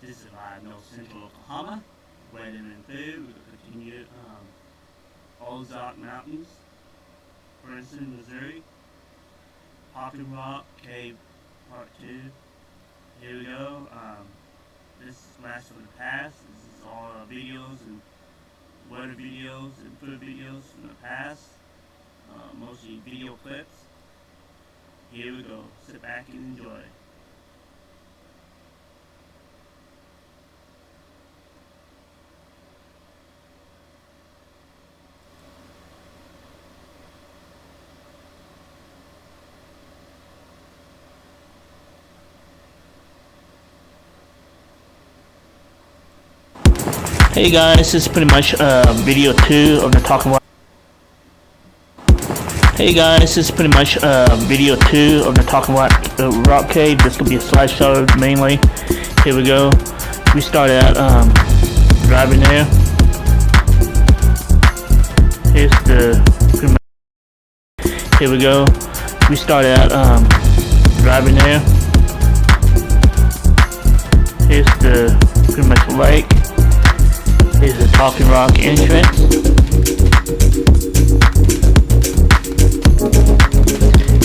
This is live North Central Oklahoma. Weather and food. We'll continue Ozark Mountains, Branson, Missouri. Popping Rock Cave Part 2. Here we go. This is Blast from the Past. This is all videos and weather videos and food videos from the past. Mostly video clips. Here we go. Sit back and enjoy. Hey guys, this is pretty much video 2 of the talking rock. Hey guys, this is pretty much video 2 of the talking rock cave. This will be a slideshow mainly. Here we go. We started out driving there. Here's the pretty much, here we go. We started out driving there. Here's the pretty much lake. Here's the Talking Rock entrance.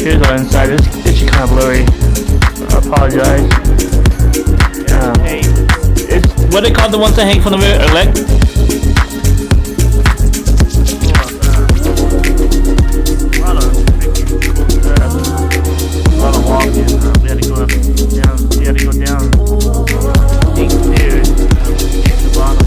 Here's our inside. This is kind of blurry. I apologize. It's what they call the ones that hang from the mirror. A lot of walking. We had to go up down. We had to go down 8 stairs to get to the bottom.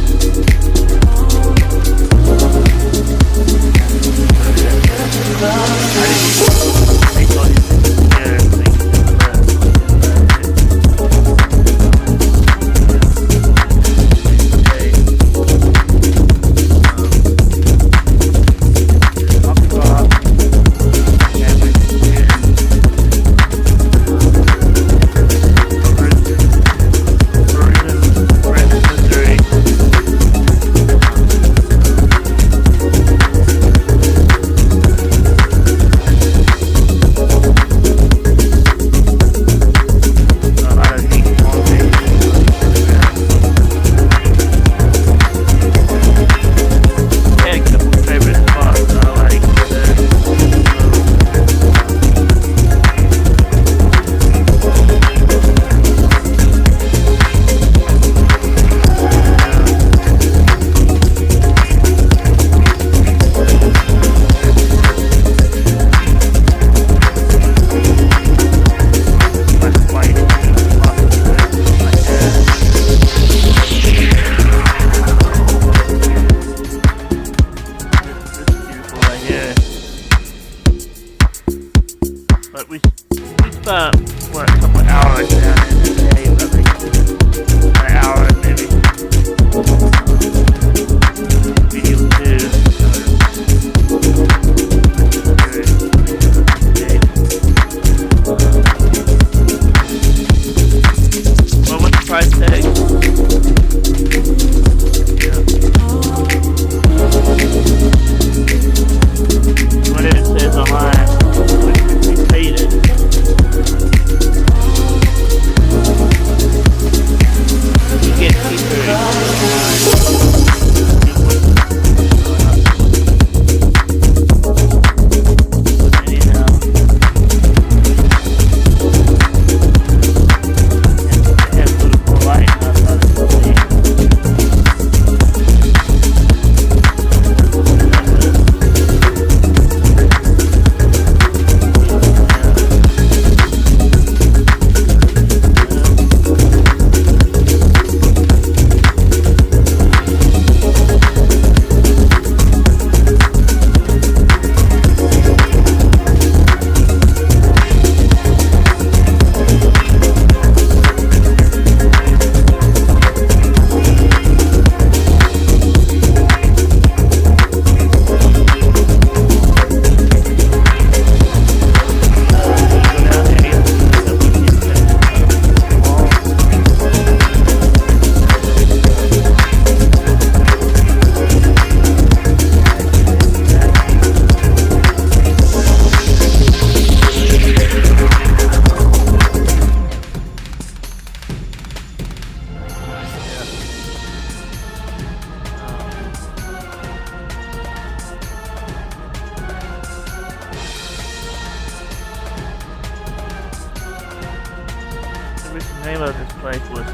place was what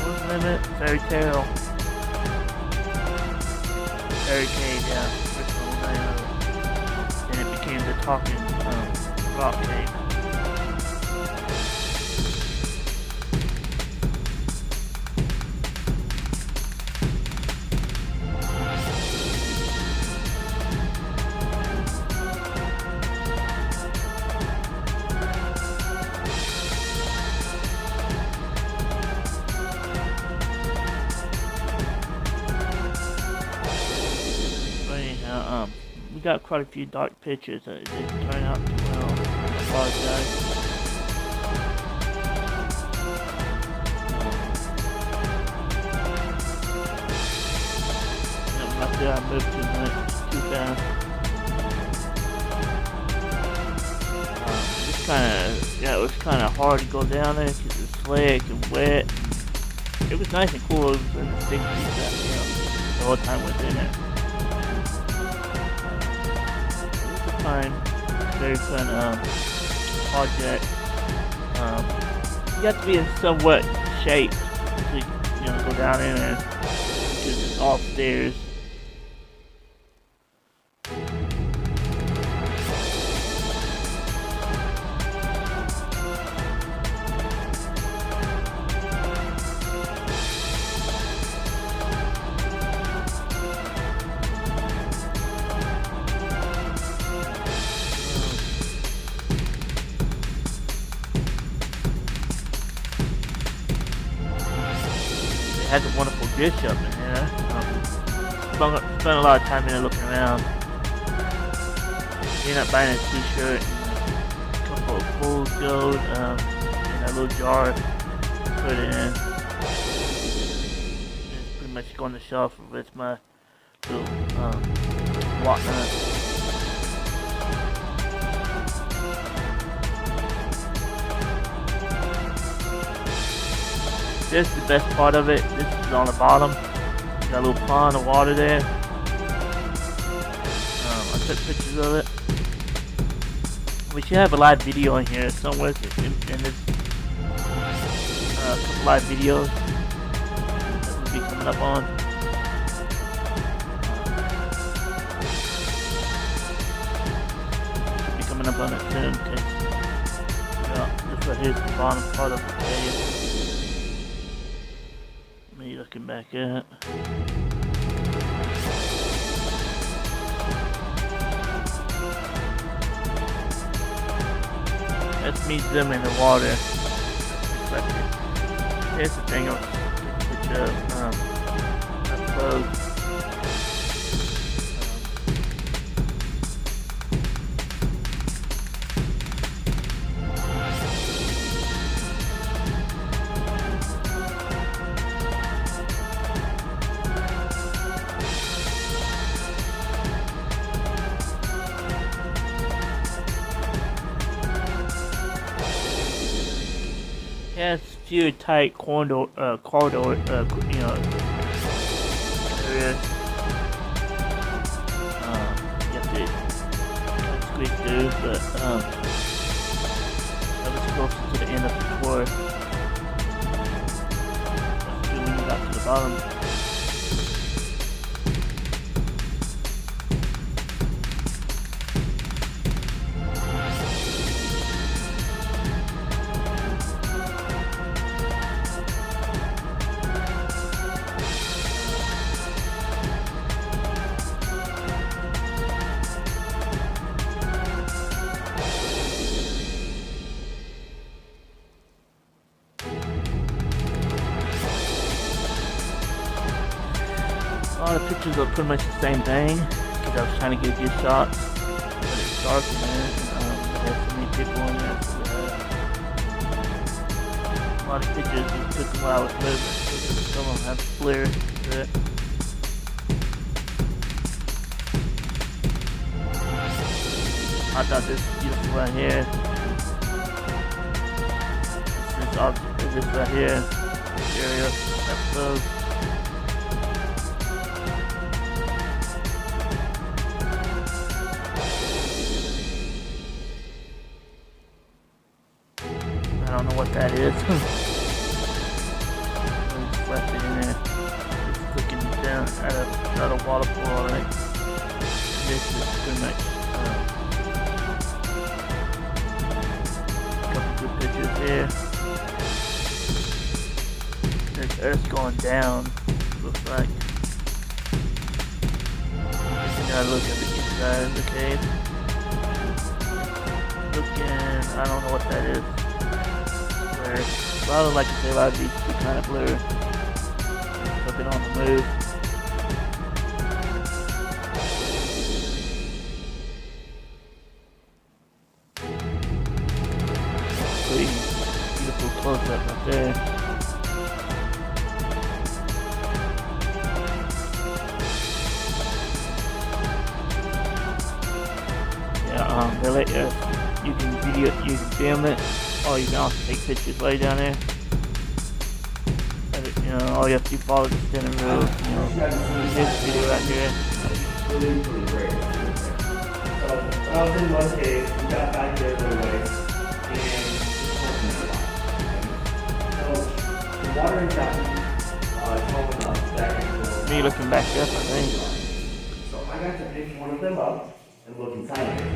was the name of it? Fairy Tale. Fairy Cave, yeah. That's the whole name of it. And it became the talking rock cave. We got quite a few dark pictures that it didn't turn out too well. I apologize. Right there, I moved too much, too fast. It was kind of hard to go down there because it's slick and wet. It was nice and cool. It was in the 60s, the whole time we was in it. Very fun project. You have to be in somewhat shape to go down in there because it's all stairs. Has a wonderful dish up in here. Spent a lot of time in there looking around. Ended up buying a t-shirt and a couple of fool's gold in that little jar. Put it in. It's pretty much go on the shelf with my little whatnot. This is the best part of it. This is on the bottom. Got a little pond of water there. I took pictures of it. We should have a live video in here somewhere in this. A couple live videos that will be coming up on. Should be coming up on it soon. This right here is the bottom part of the cave. Looking back at that's me zooming the water. Here's the thing I'll take a picture of up close. Has few tight corridor, areas. You have to squeeze through, but that was closer to the end of the tour. Let's do when you got to the bottom. All the pictures are pretty much the same thing because I was trying to get good shots, but it's dark in there and we had so many people in there, so a lot of pictures we took while I was moving, so some of them have flare to it. I thought this was beautiful right here. This right here, this area, up close. what that is. Just left it in there. Just clicking down at a waterfall, alright. This is pretty much a couple good pictures here. There's earth going down, looks like. Gotta look at the inside of the cave. Looking, I don't know what that is. Where, a lot of, like I say, a lot of these be kind of blurry. Looking on the move. Pretty beautiful close up right there. They let you can film it, or you can also take pictures right down there. You know, all you have to do is follow the standing rules. You know, this video right here. Really great. So when I was in one cave, we got back there a little ways, and so the water is gotten cold enough that Me looking back up, I think. So I got to pick one of them up and look inside of it.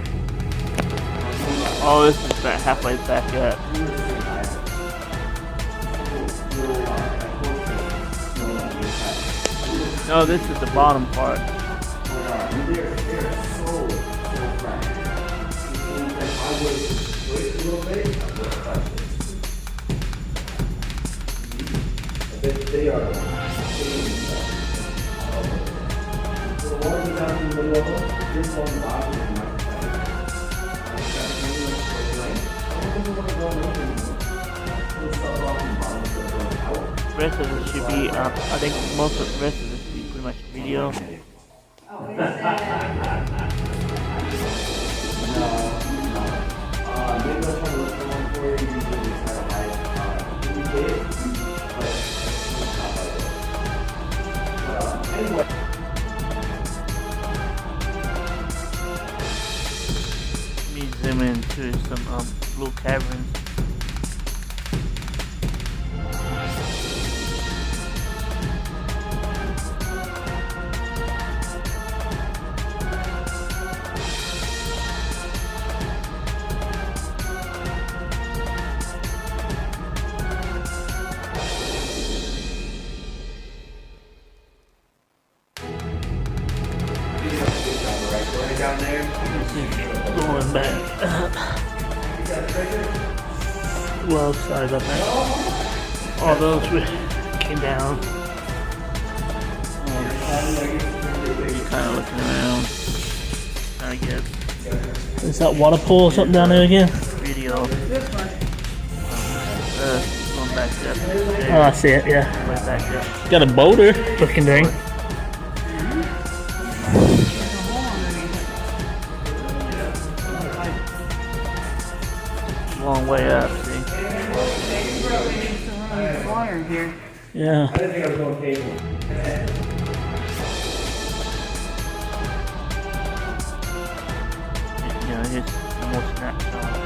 Oh, this is about halfway back up. No, this is the bottom part. They're so fragile. If I would wait a little bit, I would have touched it. They are so the water is down in the middle of it. This one bottom is my The rest of this should be, I think most of the rest of this should be pretty much video. No. Maybe I'll try to look for one for you. Usually we try to hide we did, but anyway. Let me zoom into some blue caverns. Down there. Going back. Well, sorry about that. All those came down. You're kind of looking around. I guess. Is that water pool or something down there again? Video. This one. Going back up. Oh, I see it, yeah. Going back up. Got a boulder looking thing. Long way up, see? Water here. Yeah. I didn't think I was going cable. Yeah, here's more snapshots.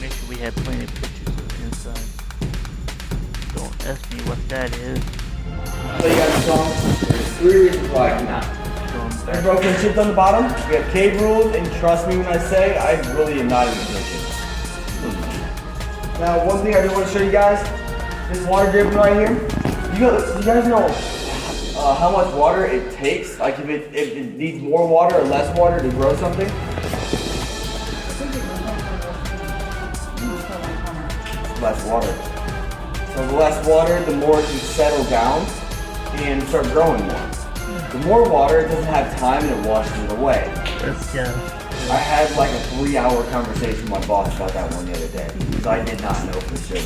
Make sure we have plenty of pictures of the inside. Don't ask me what that is. So you got the song. There's 3 reasons why I cannot. There's broken chips on the bottom. We have cave rules, and trust me when I say I really am not a musician. Now, one thing I do want to show you guys, this water dripping right here. You guys know how much water it takes? Like if it needs more water or less water to grow something? Less water. So the less water, the more it can settle down and start growing more. The more water, it doesn't have time and it washes it away. I had like a 3-hour conversation with my boss about that one the other day because I did not know for sure.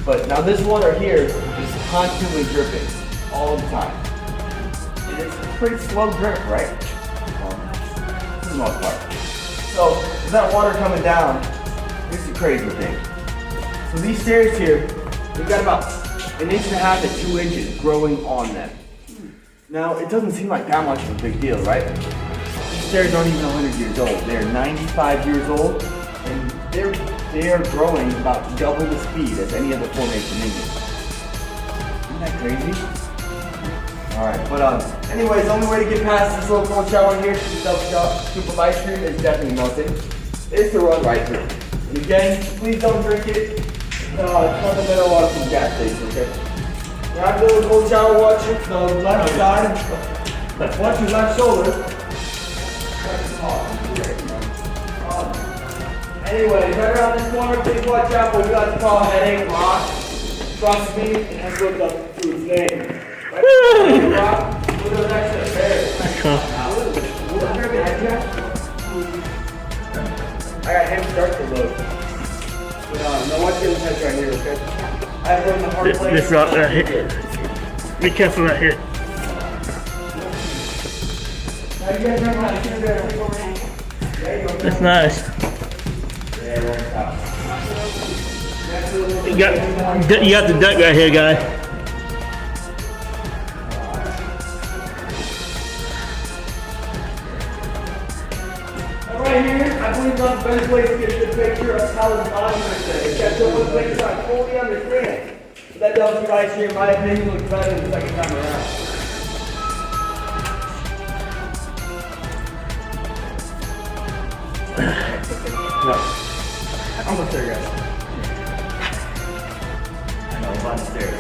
But now this water here is constantly dripping all the time. And it's a pretty slow drip, right? Well, for the most part. So with that water coming down, it's a crazy thing. So these stairs here, we've got about 1.5 to 2 inches growing on them. Now, it doesn't seem like that much of a big deal, right? These stairs aren't even 100 years old. They're 95 years old, and they are growing about double the speed as any other formation in here. Isn't that crazy? Alright, but anyways, the only way to get past this little cold shower here to the scoop of ice cream is definitely melting, is to run right through. And again, please don't drink it. It's not the mineral water from the gas station, okay? Grab the little cold shower, watch it, the left side, watch your left shoulder. Anyways, right around this corner, please watch out for what we like to call a headache rock. Trust me, it has looked up to its name. Right? Rock, look at the next step there. I got him start to look. But no, watch the touch right here, okay? I have learned the hard way. This rock right here. Be careful right here. Now you guys remember how to do that? There you go. That's nice. Yeah, it won't stop. You got the duck right here, guy. Right here, I believe that's the best way to get a good picture of how the bottom is there. It's got so much things I fully understand. But that does right here, in my opinion, looks better the second time around. No. Almost there, guys. I know, I'm on the stairs.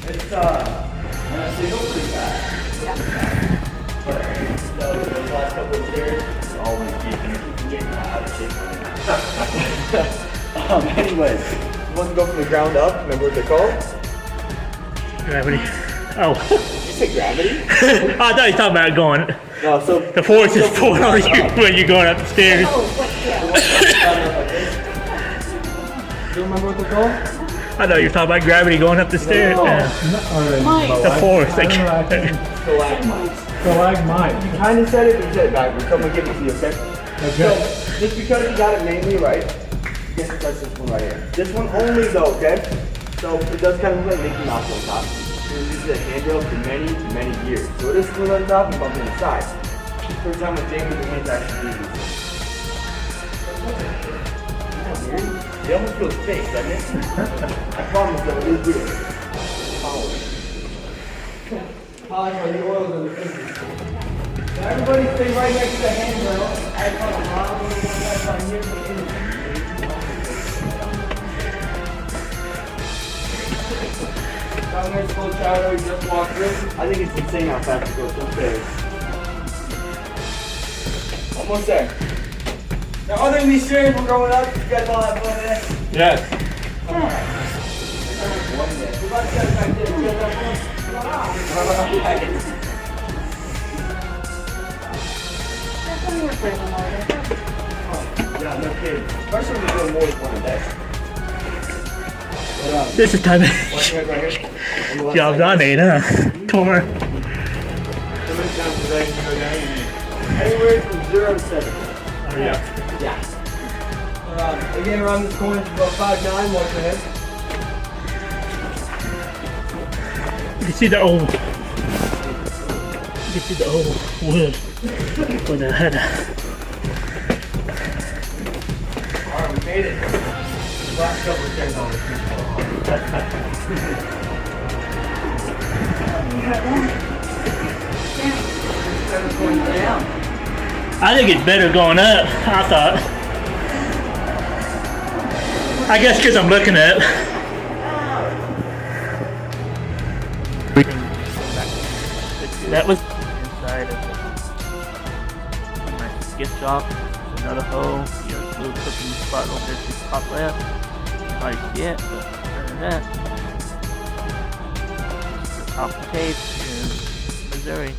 It's honestly, go pretty fast. But those last couple of stairs, are always keeping out of shape right now. Anyways, you want to go from the ground up? Remember what they're called? Gravity. Oh. Did you say gravity? I thought you were talking about going. No, so The force is pulling on you when you're going up the stairs. Do you remember what they're called? I know you're talking about gravity going up the stairs. Yeah. The force. Like, Stalagmites. Stalagmite. You kind of said it, but you said it backwards. So I'm going to give it to you, okay? So, just because you got it mainly right, guess it touch this one right here. This one only though, okay? So, it does kind of look like Mickey Mouse on top. This is a handrail for many, many years. So it is screwed on top and bumped on the side. First time with Jamie, the hands actually do this. It almost feels fake, doesn't it? I promise though, it is real. Polish. Polish on the oils and the fingers. Now everybody stay right next to the handrail. I got a lot of little ones right here. Down there's full shadow, you just walk through. I think it's insane how fast it goes upstairs. Almost there. Now other than these stairs we're going up, you guys all have fun there? Yes. Come on. One yet. We're about to get back there. You guys have fun? Yeah, no kidding. First one we're doing more than one a day. this is time. Watch your head right here. On the left Job's side. on 8, huh? Tour. Anywhere from 0 to 7. Oh, yeah. Yeah. Again, around this corner, it's about 5'9", watch your head. You can see the old. You can see the old wood for the head. Alright, we made it. Last couple of stairs on the street. I think it's better going up, I thought. I guess because I'm looking at it. That was inside of my gift shop. There's another hole. Your little cooking spot over there to the top left. You can hardly see it, but other than that, the top of the tape in Missouri.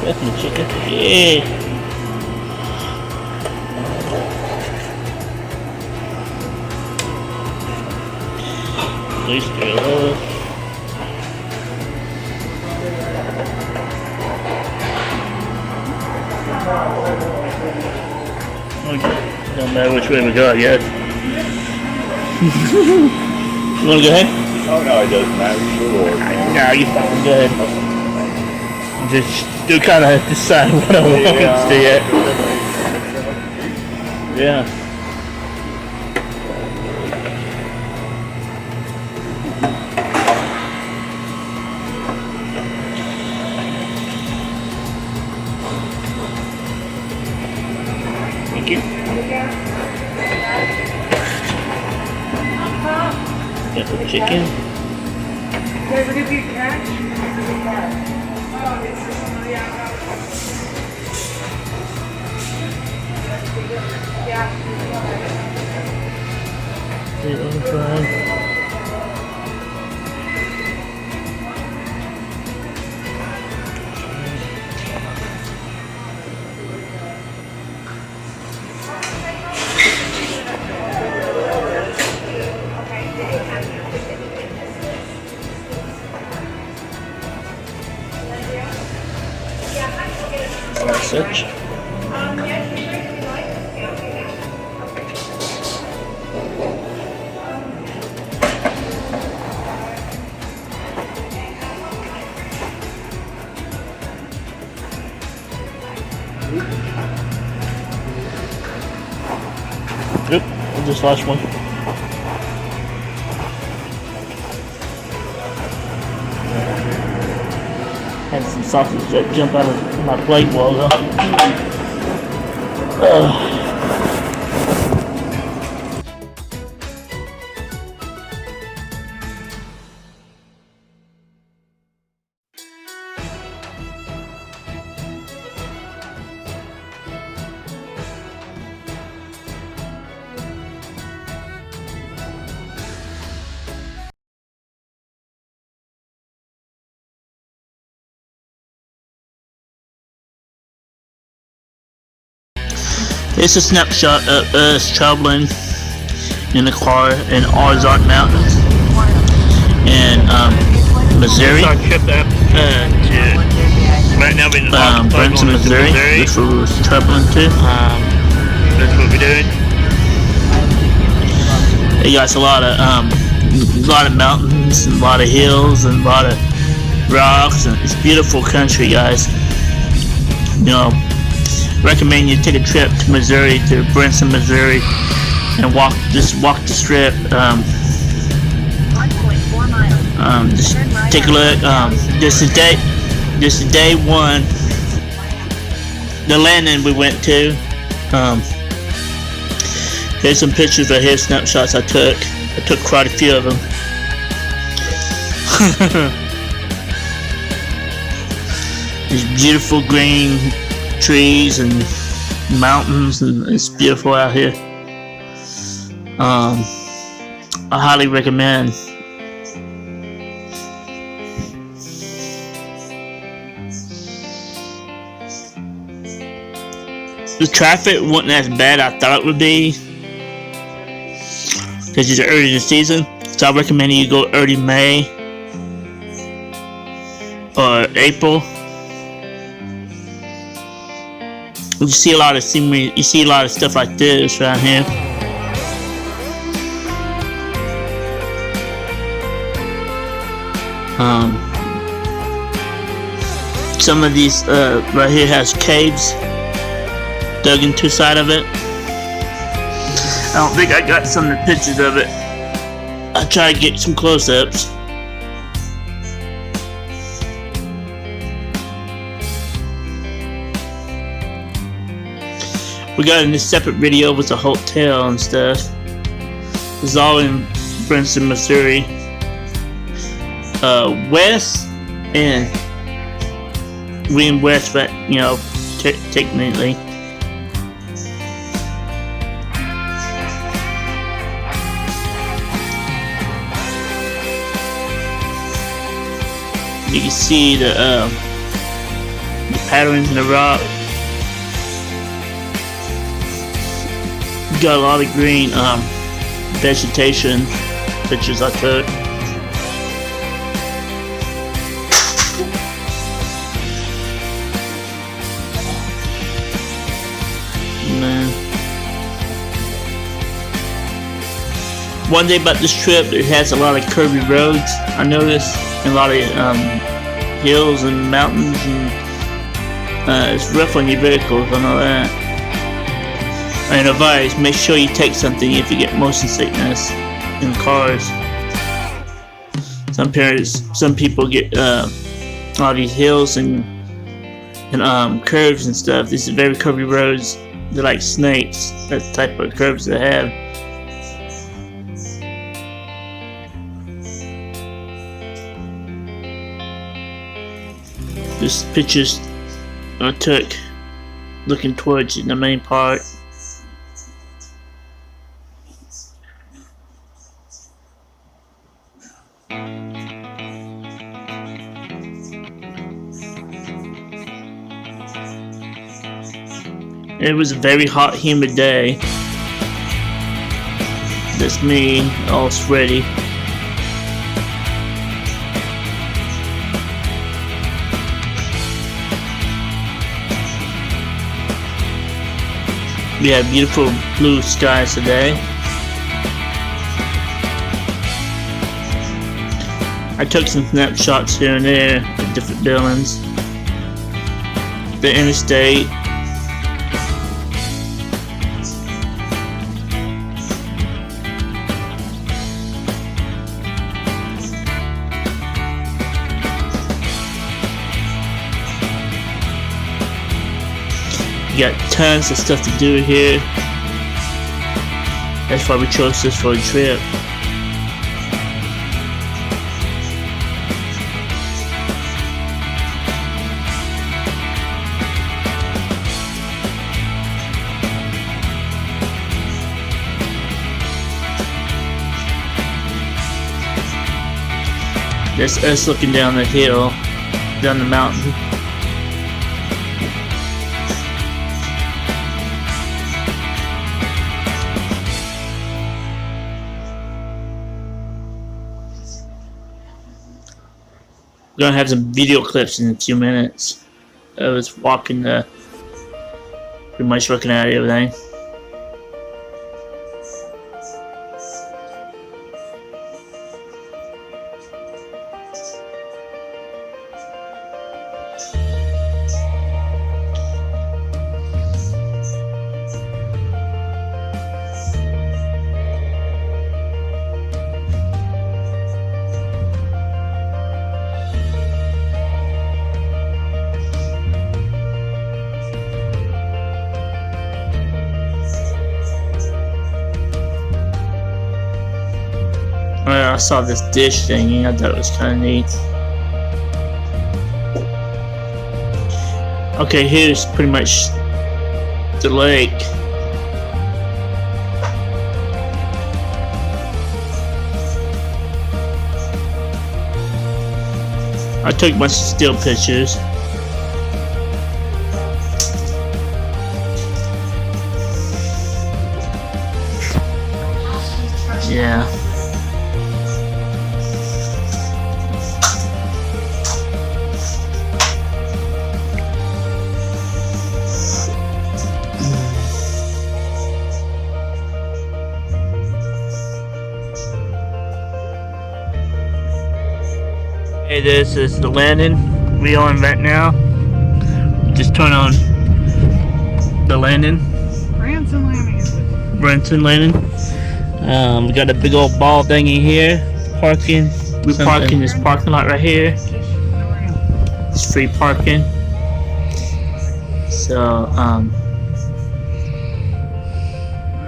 That's some chicken. Yeah. These twirls. Okay. Don't matter which way we go, I guess. You wanna go ahead? Oh no, it doesn't matter. Sure. No, you're fine. Go ahead. Just still kind of decide what I want to do yet. Yeah. Thank you. Got the chicken. Such. Yep, I'll just last one. Had some sausage that jump out of my plate while It's a snapshot of us traveling in the car in Ozark Mountains in Missouri. Our trip up to right now we're in Branson, Missouri. That's where we're traveling to. That's what we're doing. It got a lot of mountains, and a lot of hills, and a lot of rocks, and it's beautiful country, guys. You know, recommend you take a trip to Missouri, to Branson, Missouri, and walk the strip. Just take a look. This is day one. The landing we went to. Here's some pictures right here, snapshots I took. I took quite a few of them. These beautiful green trees and mountains, and it's beautiful out here. I highly recommend. The traffic wasn't as bad as I thought it would be, because it's early in the season, so I recommend you go early May or April. You see a lot of scenery, you see a lot of stuff like this right here. Some of these right here has caves dug into the side of it. I don't think I got some of the pictures of it. I'll try to get some close-ups. We got in this separate video with the hotel and stuff. It's all in Branson, Missouri. West, and we in West, but you know, technically. You can see the patterns in the rock. Got a lot of green vegetation pictures I took. Man. One thing about this trip, it has a lot of curvy roads, I noticed, and a lot of hills and mountains, and it's rough on your vehicles and all that. And advice, make sure you take something if you get motion sickness in cars. Some people get all these hills and curves and stuff. These are very curvy roads. They're like snakes. That's the type of curves they have. This pictures I took looking towards the main part. It was a very hot, humid day. That's me, all sweaty. We had beautiful blue skies today. I took some snapshots here and there of different buildings. The interstate. We got tons of stuff to do here. That's why we chose this for a trip. That's us looking down the hill, down the mountain. We're gonna have some video clips in a few minutes. I was walking pretty much looking at everything. I saw this dish thing, I thought it was kind of neat. Okay, here's pretty much the lake. I took a bunch of still pictures. Yeah. Hey, this is the landing we on right now. Just turn on the landing. Branson landing. Branson landing. We got a big old ball thingy here. Parking. We park in this parking lot right here. It's free parking. So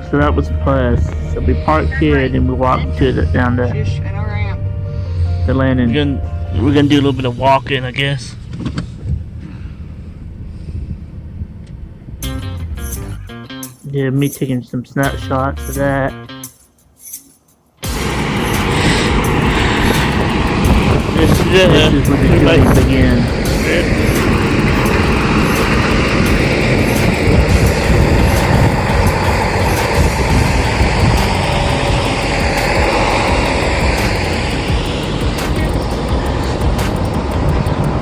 so that was the place. So we parked here, and then we walked to down the landing. We're gonna do a little bit of walking, I guess. Yeah, me taking some snapshots of that. This Yeah. This is where the killing begins.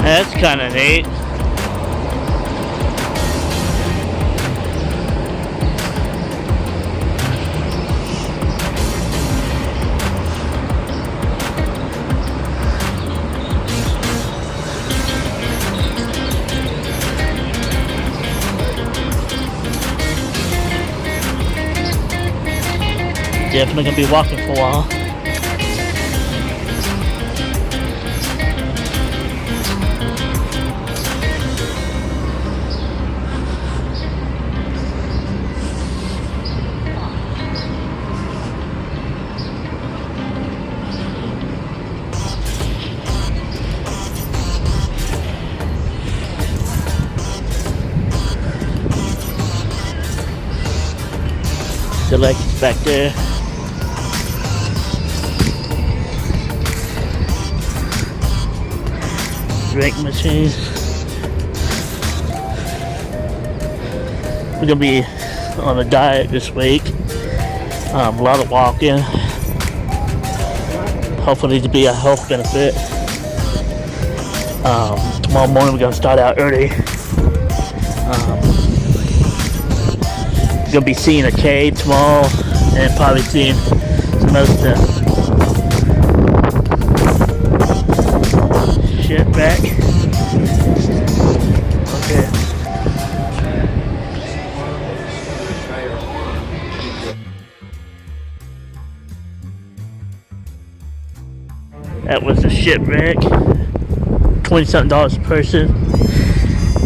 That's kind of neat. Definitely gonna be walking for a while. The lake is back there. Drink machine. We're gonna be on a diet this week. A lot of walking. Hopefully to be a health benefit. Tomorrow morning we're gonna start out early. Gonna be seeing a cave tomorrow and probably seeing some other stuff. Shit back. Okay. That was a shipwreck. $20-something a person.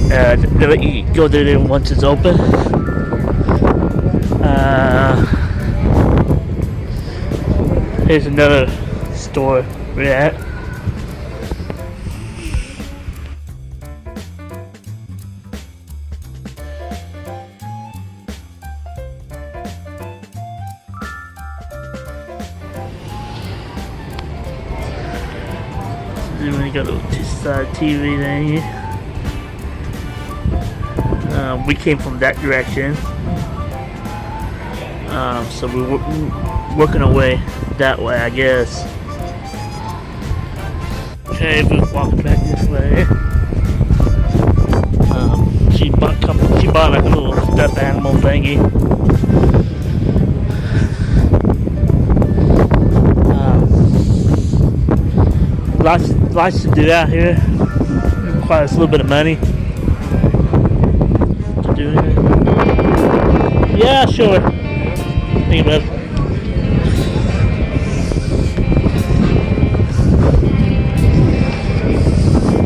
They let you go there once it's open. Here's another store we're at. And then we got a little two-side TV thing. We came from that direction. So we're working our way that way, I guess. Okay, we're walking back this way. She bought like a little stuffed animal thingy. Lots to do out here. It requires a little bit of money to do it. Yeah, sure. Think about it.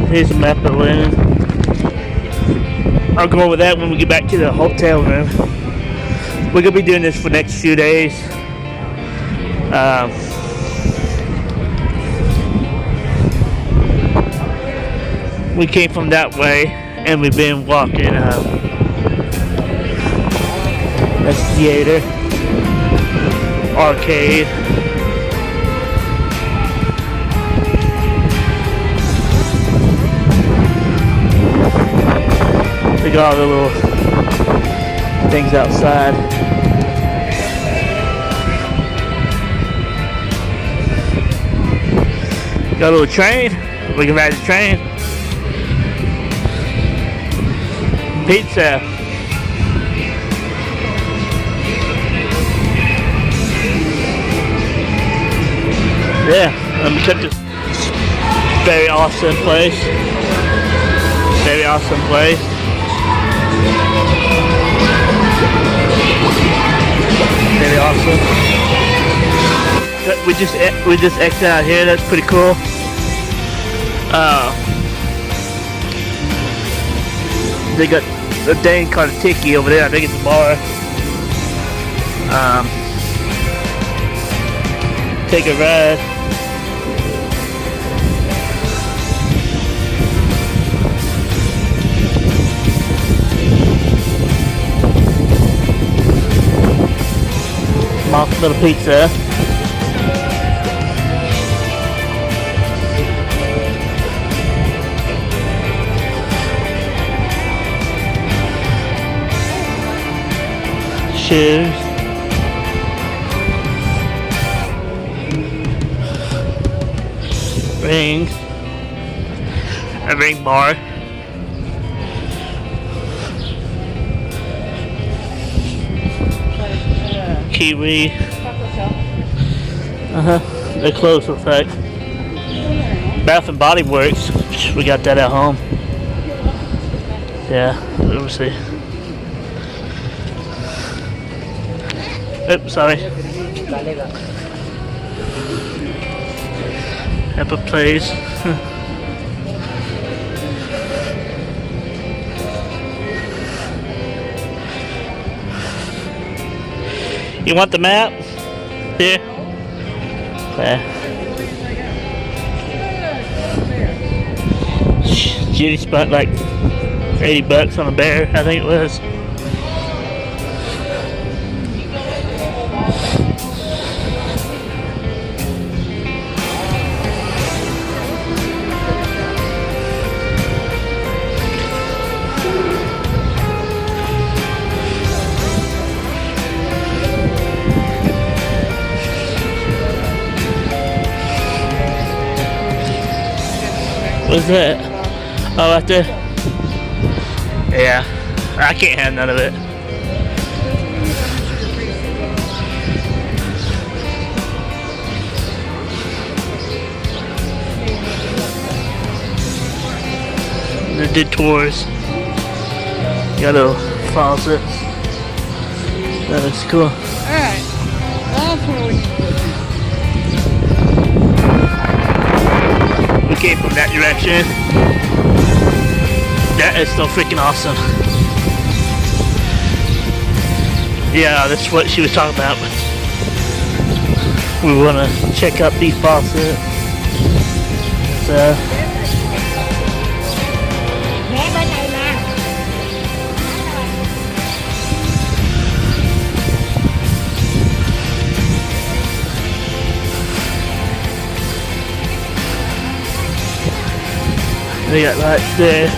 Here's a map of land. I'll go over that when we get back to the hotel room. We're gonna be doing this for the next few days. We came from that way and we've been walking. That's theater, arcade. They got all the little things outside. Got a little train. We can ride the train. Pizza. Yeah, took this very awesome place. Very awesome place. Very awesome. We just exited out here. That's pretty cool. They got a thing called a tiki over there. I think it's a bar. Take a ride. Awesome little pizza. tubes. Rings. A ring bar. Kiwi. The clothes effect. Bath and Body Works. We got that at home. Yeah, let me see. Oops, sorry. Epic Plays. You want the map? Here. Okay. Judy spent like $80 on a bear, I think it was. What's that? Oh, right there? Yeah, I can't have none of it. They did tours. Got little faucets. That looks cool. Alright. That's where we Came from that direction. That is so freaking awesome. Yeah, that's what she was talking about. We want to check out these faucets. So, they got lights there.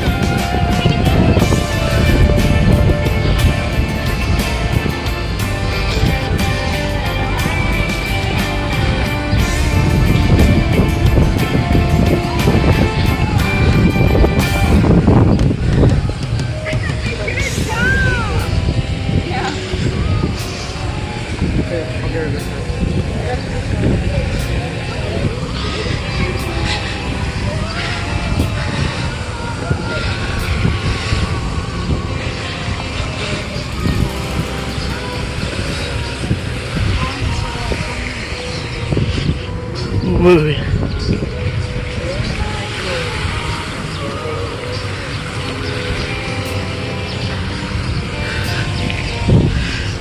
Movie.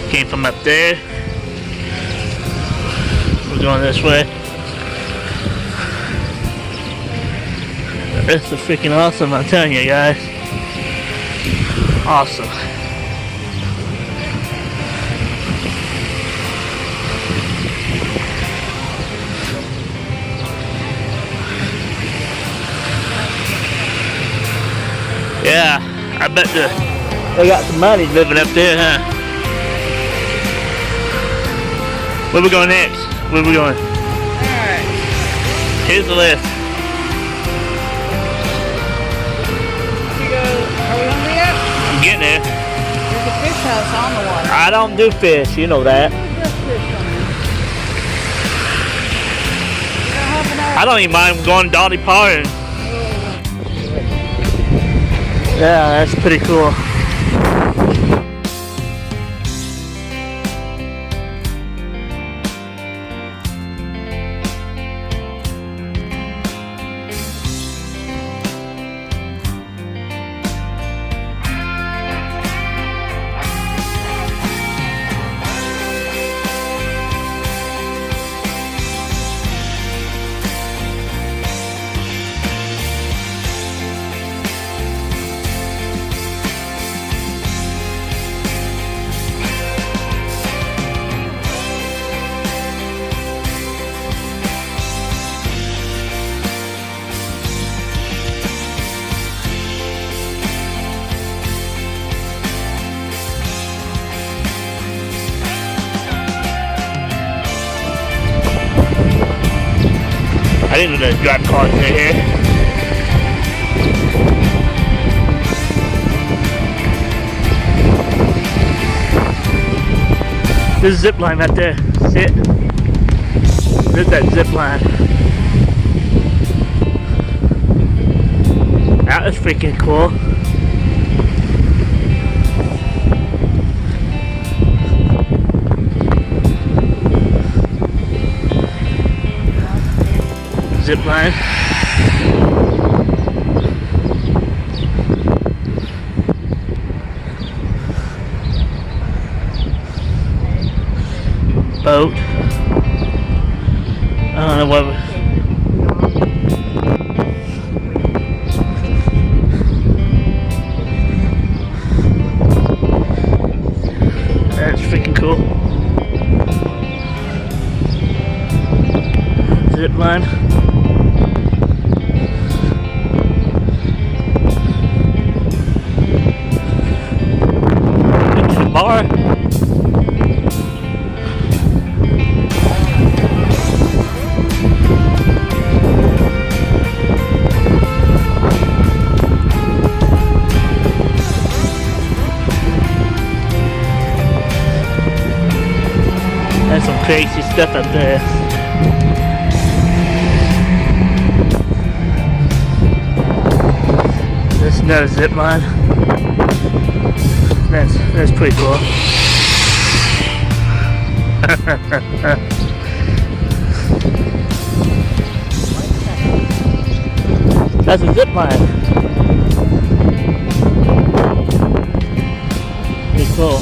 Came from up there. We're going this way. This is freaking awesome, I'm telling you guys. Awesome. Yeah, I bet they got some money living up there, huh? Where we going next? Where we going? Alright. Here's the list. Are we hungry yet? I'm getting there. There's a fish house on the water. I don't do fish, you know that. I don't even mind going Dolly Parton. Yeah, that's pretty cool. I didn't know that drive cars right here. There's a zip line right there. See it? There's that zip line. That was freaking cool. Zip line. Boat. I don't know what. That's freaking cool. Zip line. Into the bar. There's some crazy stuff up there. There's another zip line. That's pretty cool. That's a zip line. Pretty cool.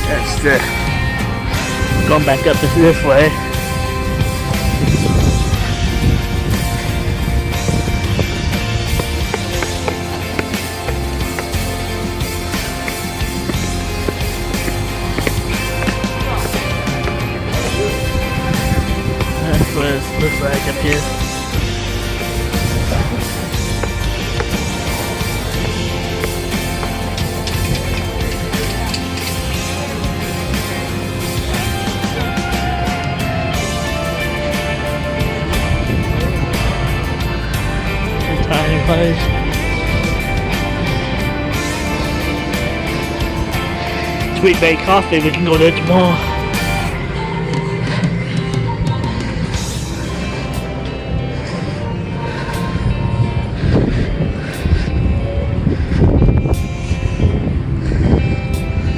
That's the going back up this way. That's what it looks like up here. Tiny place. Sweet Bay Coffee, we can go there tomorrow.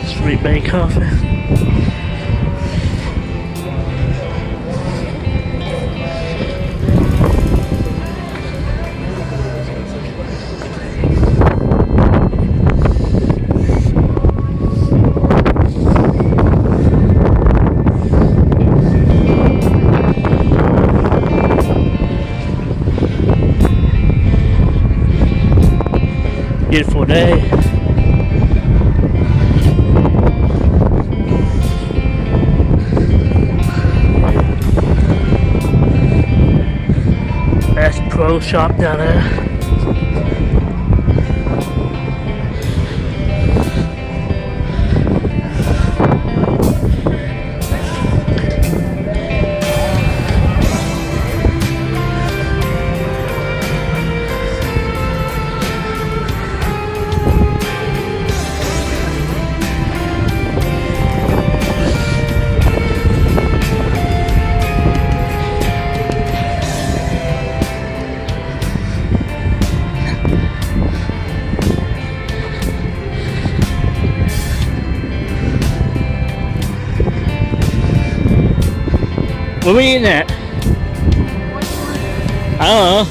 Sweet Bay Coffee. Beautiful day. That's Pro Shop down there. What are we eating at? I don't know.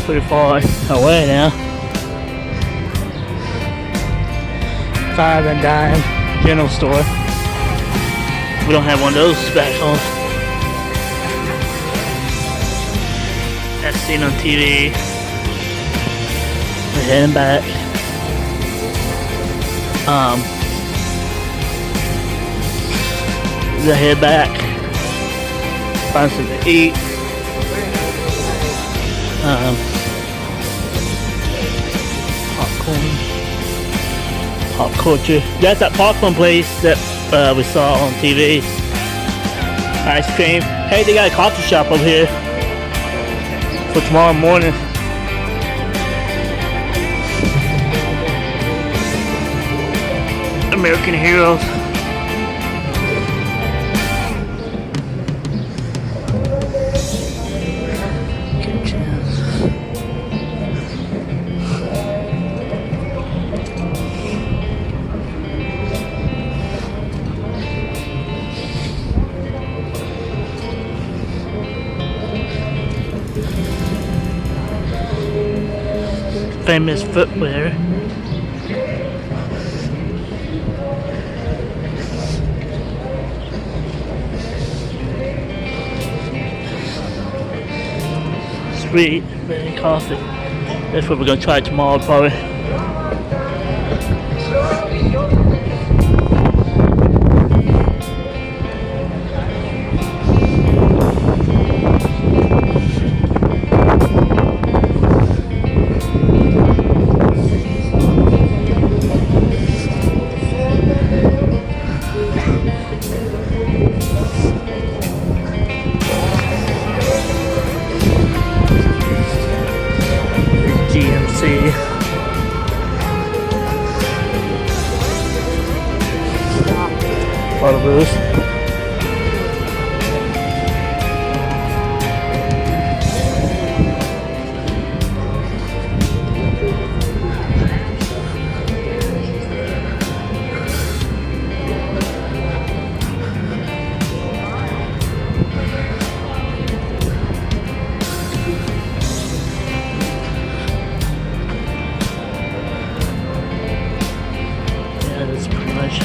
Pretty far away now. Five and Dime General Store. We don't have one of those specials. That's seen on TV. We're heading back. To head back, find something to eat. popcorn. Pop culture. That's that popcorn place that we saw on TV. Ice cream. Hey, they got a coffee shop over here for tomorrow morning. American Heroes. Famous footwear. Sweet, very coffee. That's what we're gonna try tomorrow, probably. Part of those. Yeah, that's pretty much.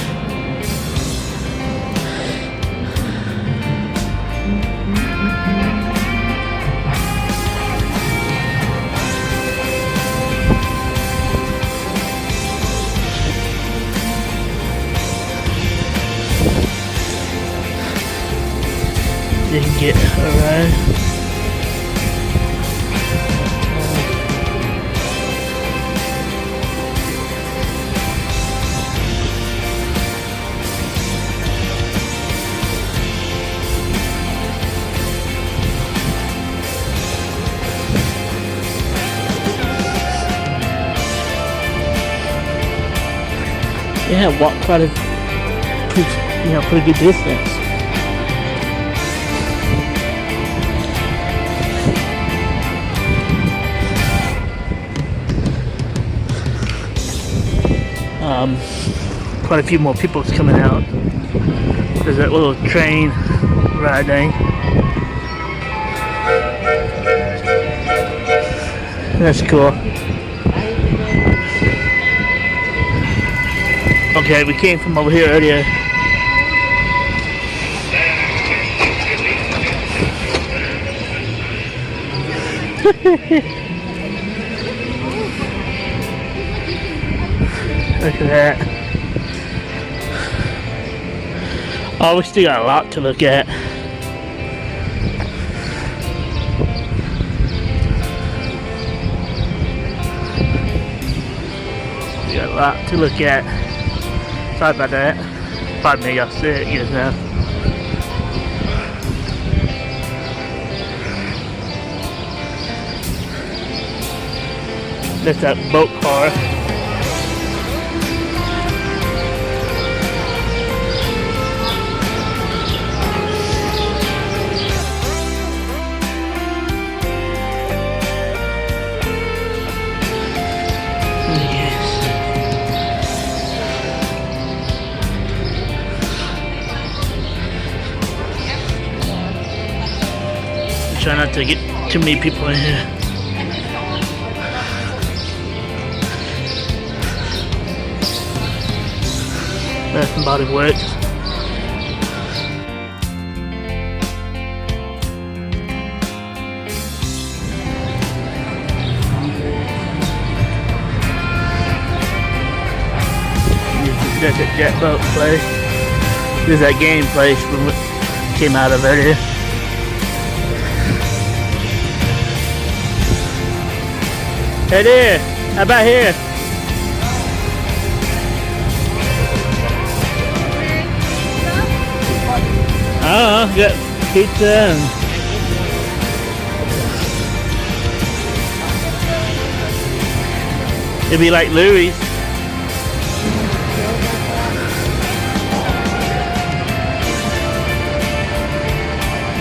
You can get around. Yeah, walk quite a pretty good distance. Quite a few more people's coming out. There's that little train riding. That's cool. Okay, we came from over here earlier. Look at that. Oh, we still got a lot to look at. We got a lot to look at. Sorry about that. Pardon me, I'll say it again now. That's that boat car. Try not to get too many people in here. Bath and Body Works. That's that jet boat place. This is that game place we came out of earlier. Hey there, how about here? got pizza and it'd be like Louis.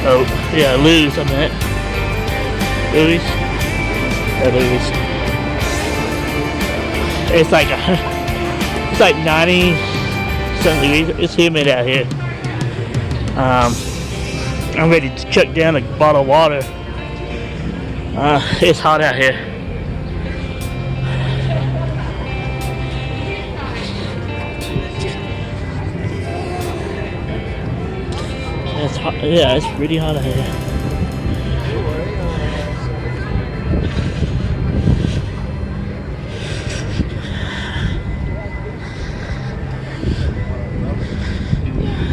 Oh, yeah, Louis, I meant. Louis? Yeah, Louis. It's like it's like 90 something degrees. It's humid out here. I'm ready to chuck down a bottle of water. It's hot out here. It's hot. Yeah, it's pretty hot out here.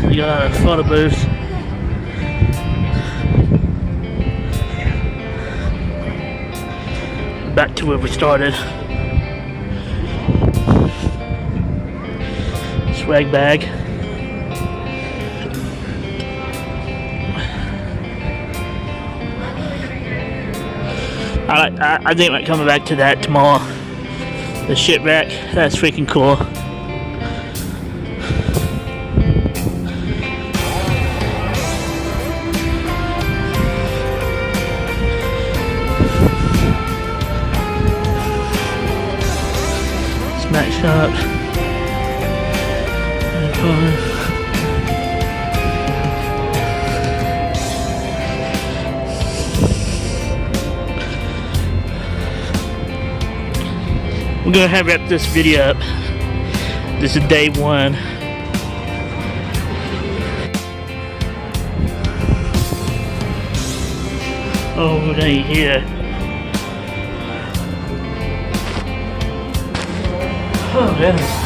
We got a photo booth. Back to where we started. Swag bag. I think I'm coming back to that tomorrow. The shipwreck. That's freaking cool. Smack shot. We're gonna have wrap this video up. This is day one. Oh, we're gonna eat here. Oh, goodness.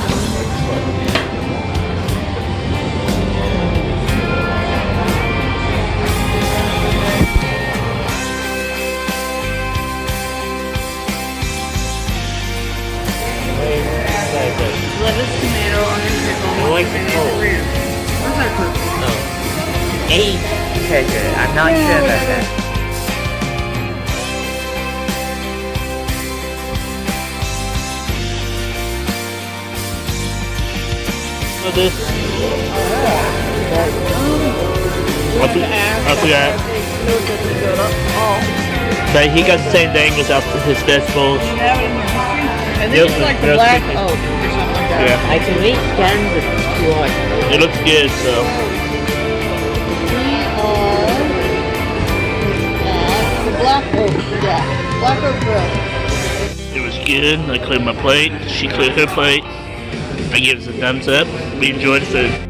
Lettuce, tomato, onion, pickle. I like the cold. Where's that cookie? No. Eight. Okay, good. I'm not sure about that. What this? I forgot. But he got the same thing as his vegetables. You have it in your history? I think Yep, it's like the that's black chicken. oak or something like that. Yeah, I can reach down if you want. it looks good. So The black oak, yeah. Black oak grill. it was good. I cleared my plate. She cleared her plate. I gave us a thumbs up. We enjoyed the food.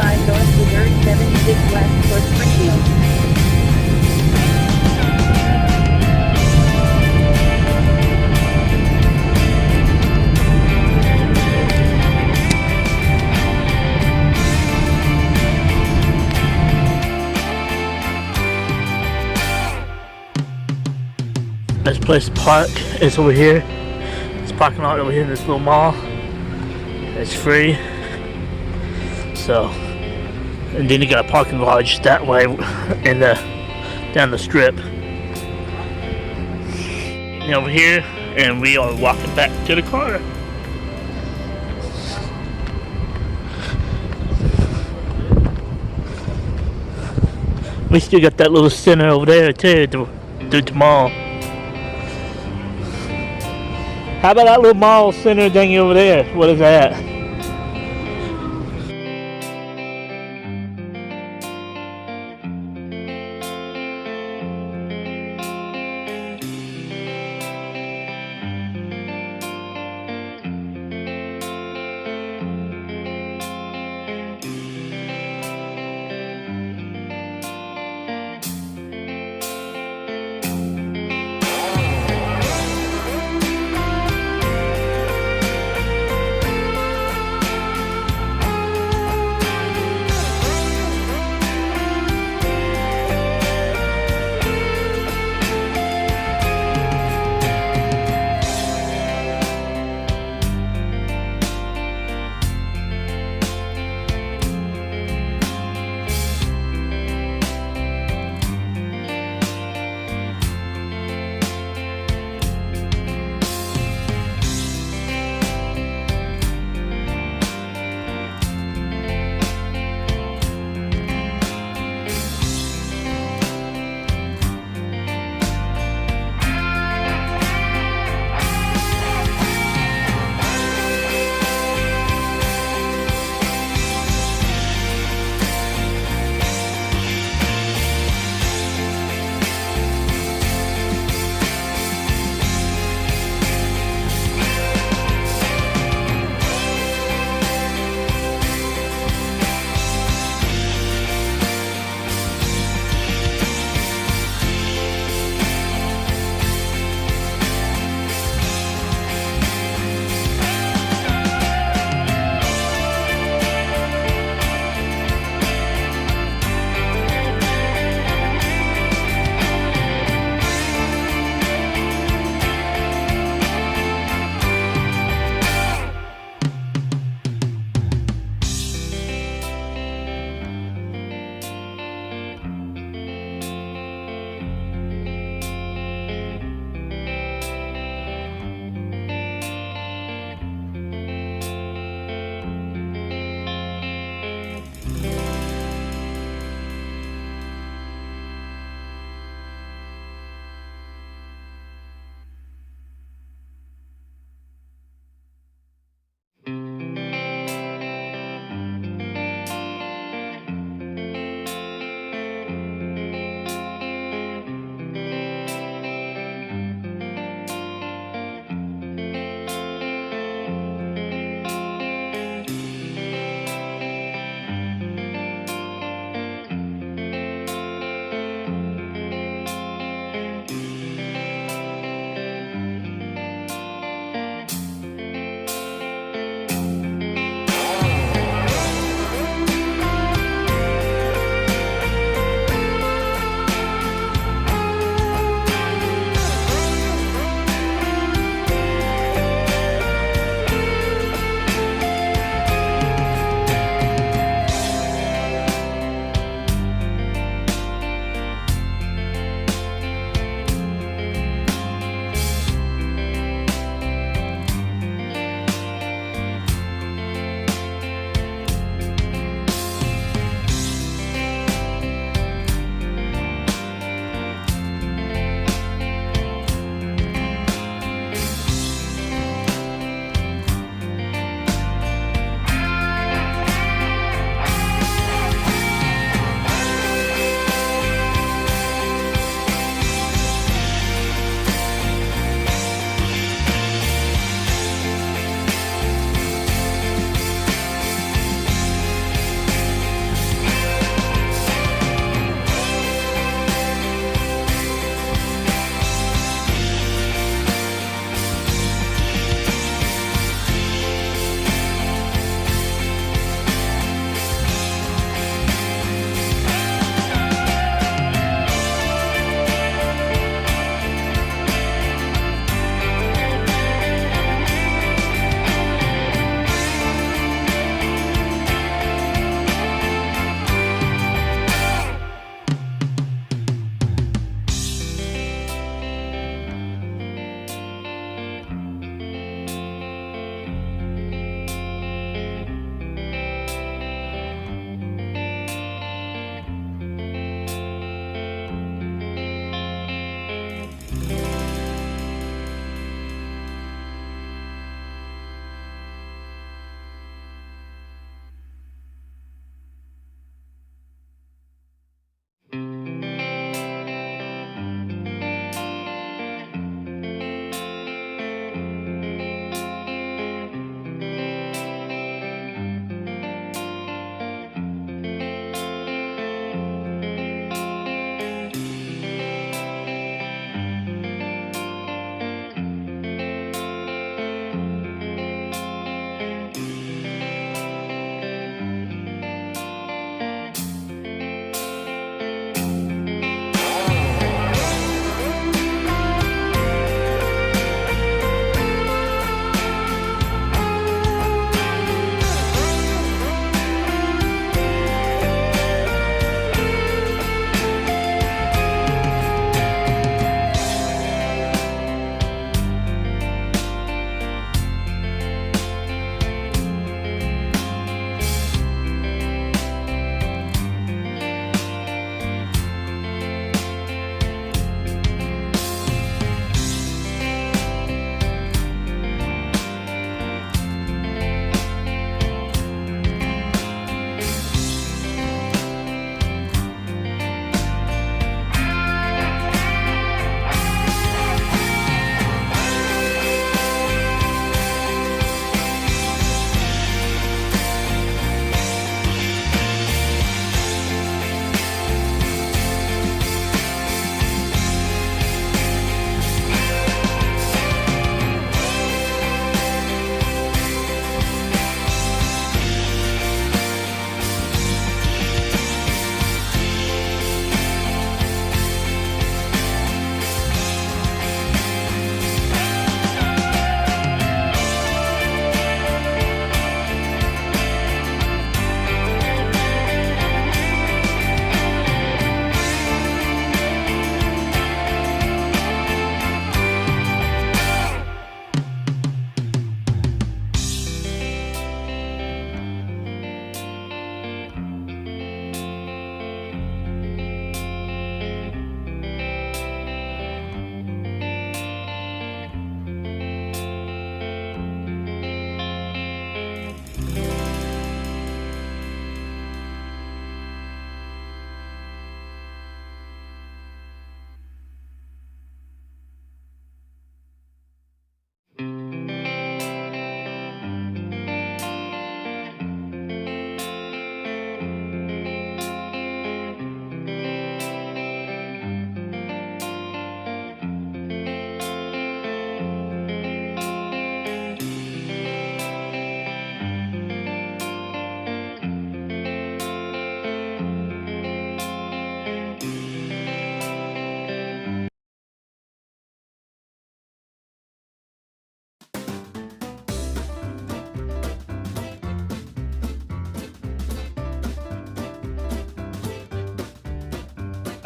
95 North Missouri 76 West for Springfield. Best place to park is over here. This parking lot over here in this little mall. It's free. So, and then you got a parking lodge that way in the down the strip. And over here, and we are walking back to the car. We still got that little center over there too, the mall. How about that little mall center thing over there? What is that?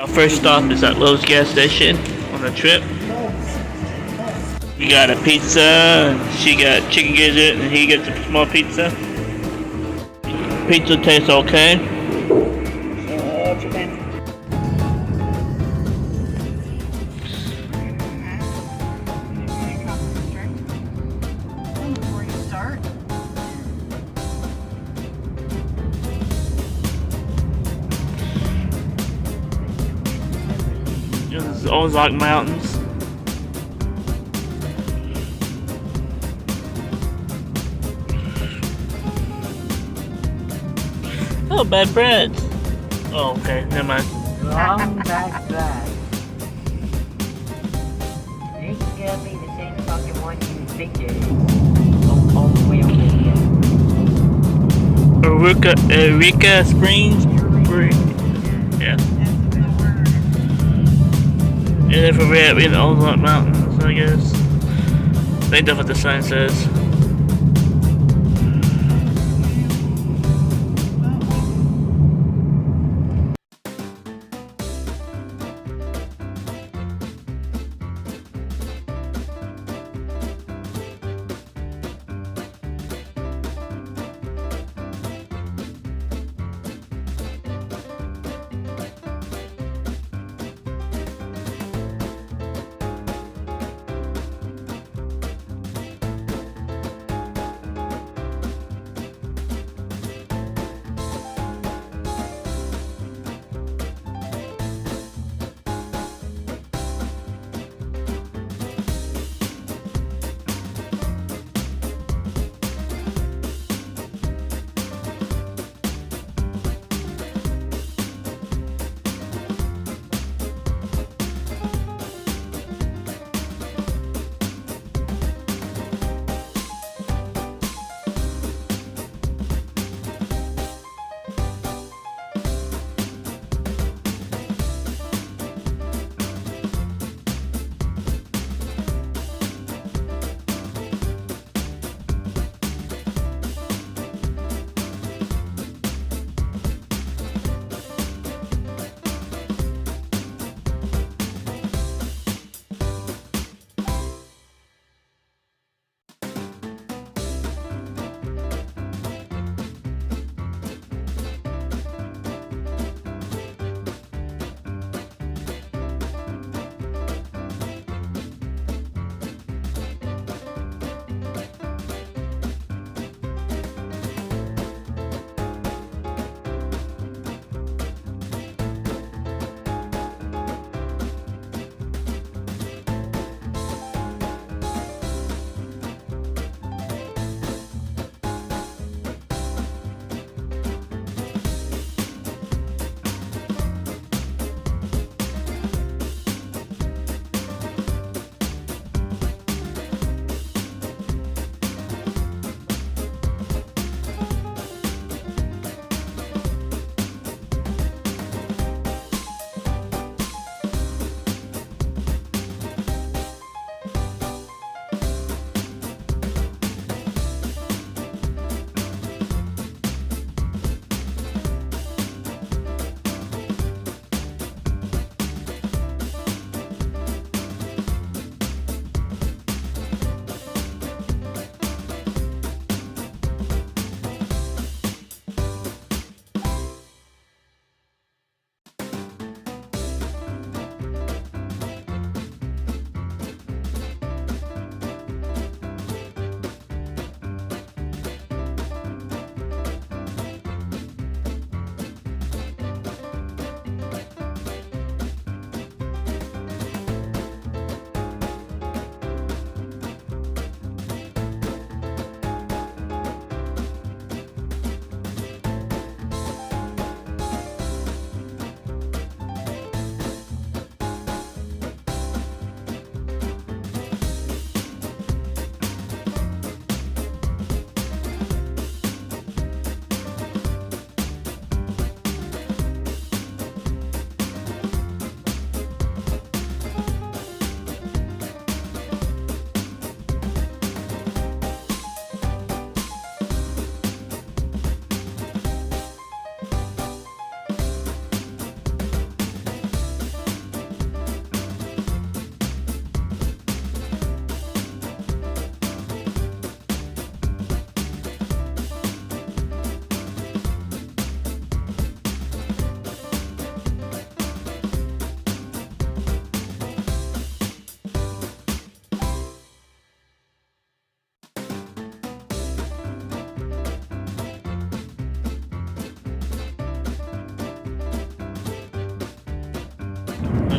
Our first stop is at Lowe's gas station on the trip. We got a pizza, and she got chicken gizzard, and he gets a small pizza. Pizza tastes okay. Before you start. This is Ozark Mountains. Oh, bad bread. Oh, okay, never mind. Long back drive. This is gonna be the same fucking one you think it is. All the way over here. Eureka Springs. Yeah. And then from here, we're in the Ozark Mountains, I guess. I think that's what the sign says.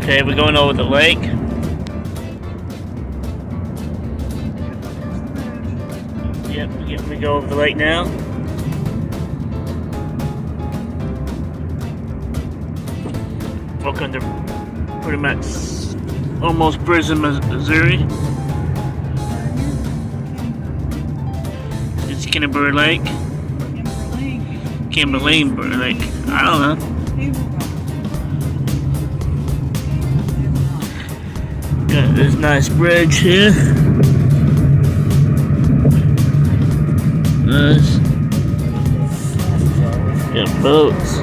Okay, we're going over the lake. Yep, we go over the lake now. Welcome to pretty much almost Branson, Missouri. It's Kimberly Lake. Kimberly Lake. I don't know. Got this nice bridge here. Nice. Got boats.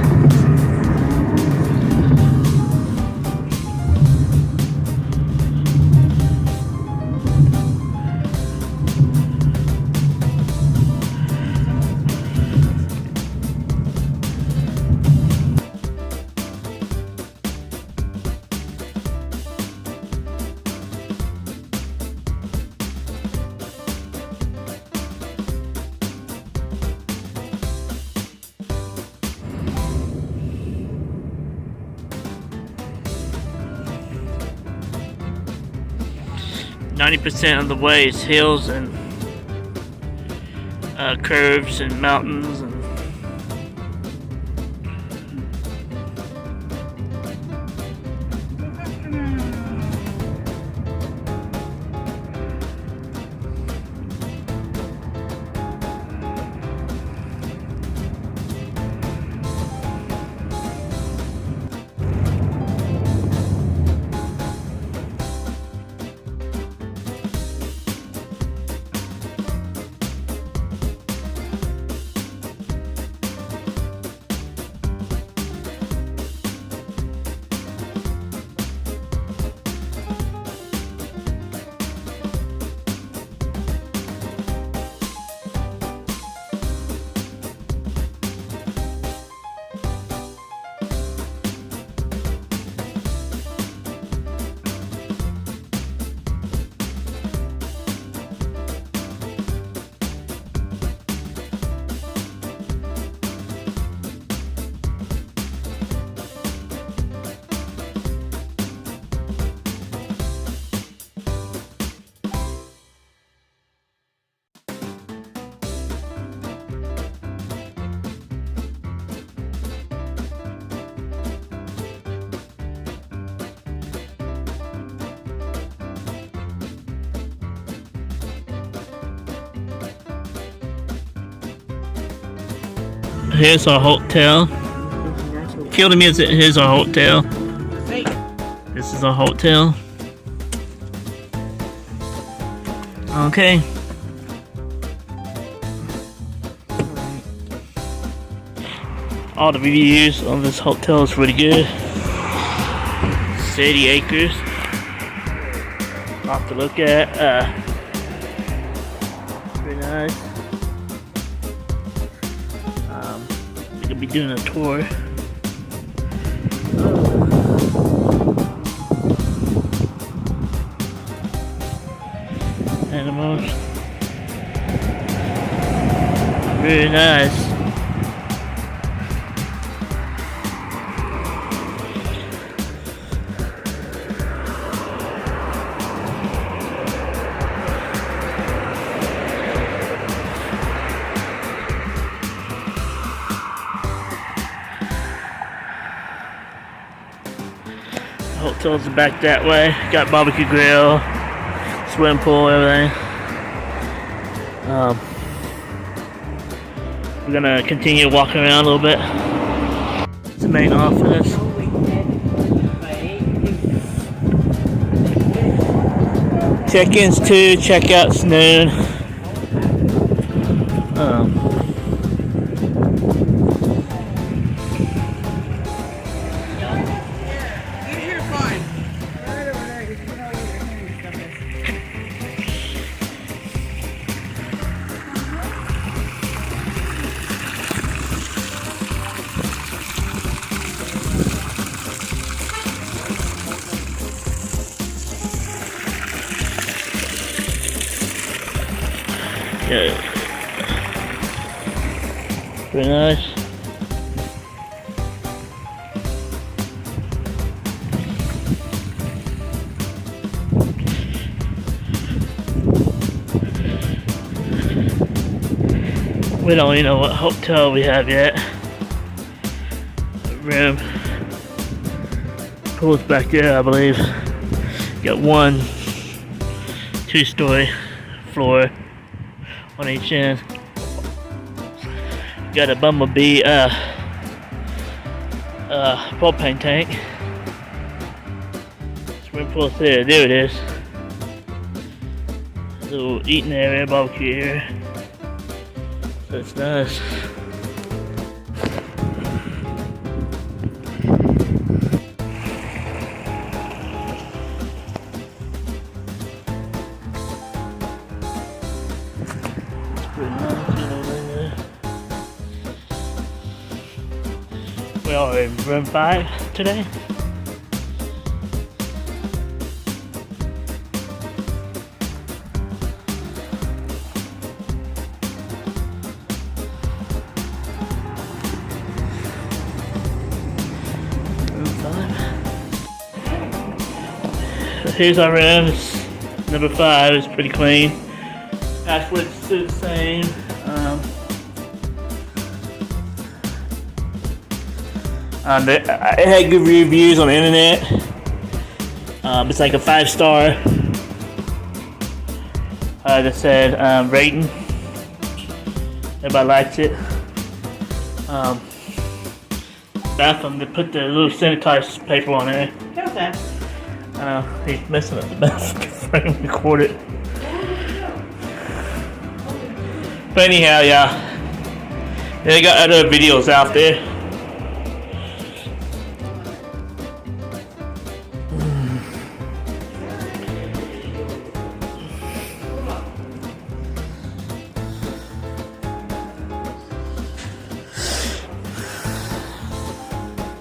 %90 of the way is hills and curves and mountains and here's our hotel. Kill the music. Here's our hotel. This is our hotel. Okay. All the reviews on this hotel is really good. 80 acres. Lot to look at. Pretty nice. We're gonna be doing a tour. Animals. Very nice. Hotels are back that way. Got barbecue grill, swimming pool, everything. We're gonna continue walking around a little bit. It's the main office. Check-ins 2, check-outs noon. Yeah. Very nice. We don't even know what hotel we have yet. Room. Pool's back there, I believe. Got 1 2-story floor on each end. Got a bumblebee propane tank. Swimming pool there. There it is. Little eating area, barbecue area. So it's nice. It's pretty nice, you know, right there. We are in room 5 today. Here's our room. It's number 5. It's pretty clean. Password's still the same. It had good reviews on the internet. It's like a 5-star. That said rating. Everybody likes it. Bathroom. They put the little sanitized paper on there. How's that? He's messing up the bathroom record it. But anyhow, yeah. They got other videos out there.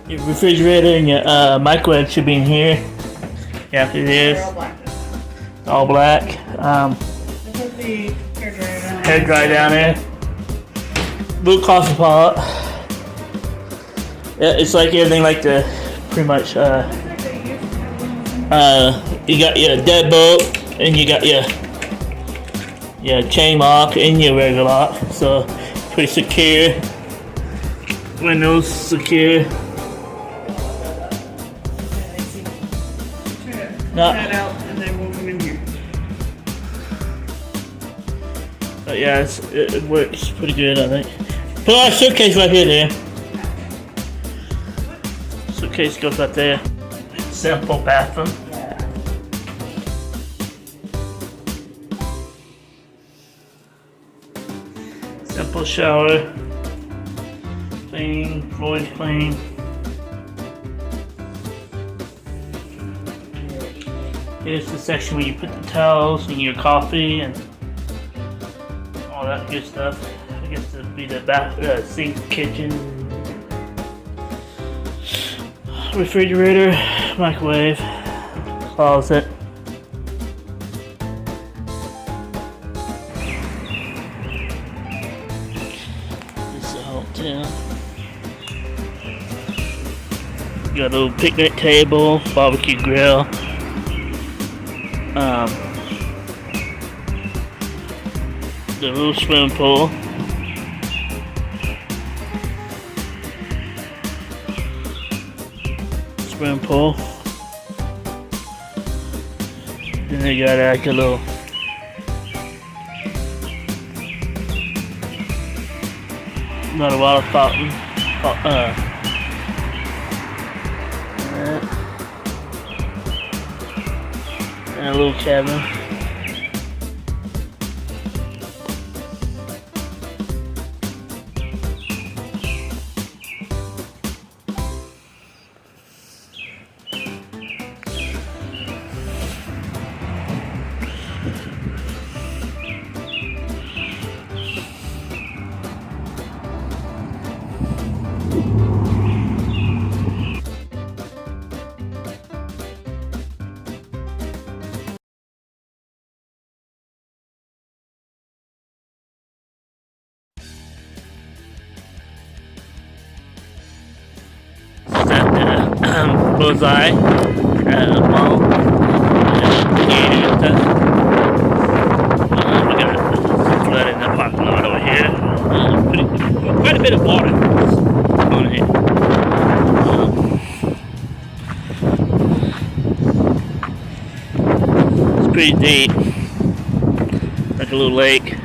Your refrigerator and your microwave should be in here. Yeah, it is. All black. Hair dryer down there. Little coffee pot. Yeah, it's like everything like the pretty much. You got your deadbolt and you got your chain lock and your regular lock. So pretty secure. Windows secure. That out and then we'll come in here. But yeah, it works pretty good, I think. Put our suitcase right here, there. Suitcase goes right there. Simple bathroom. Simple shower. Clean, floor is clean. Here's the section where you put the towels and your coffee and all that good stuff. I guess it'd be the sink, kitchen, refrigerator, microwave, closet. This is a hotel. Got a little picnic table, barbecue grill. The little swimming pool. Swimming pool. Then they got like a little another water fountain. And a little cabin. Bullseye at the mall. We got that in the parking lot over here. pretty deep. Like a little lake.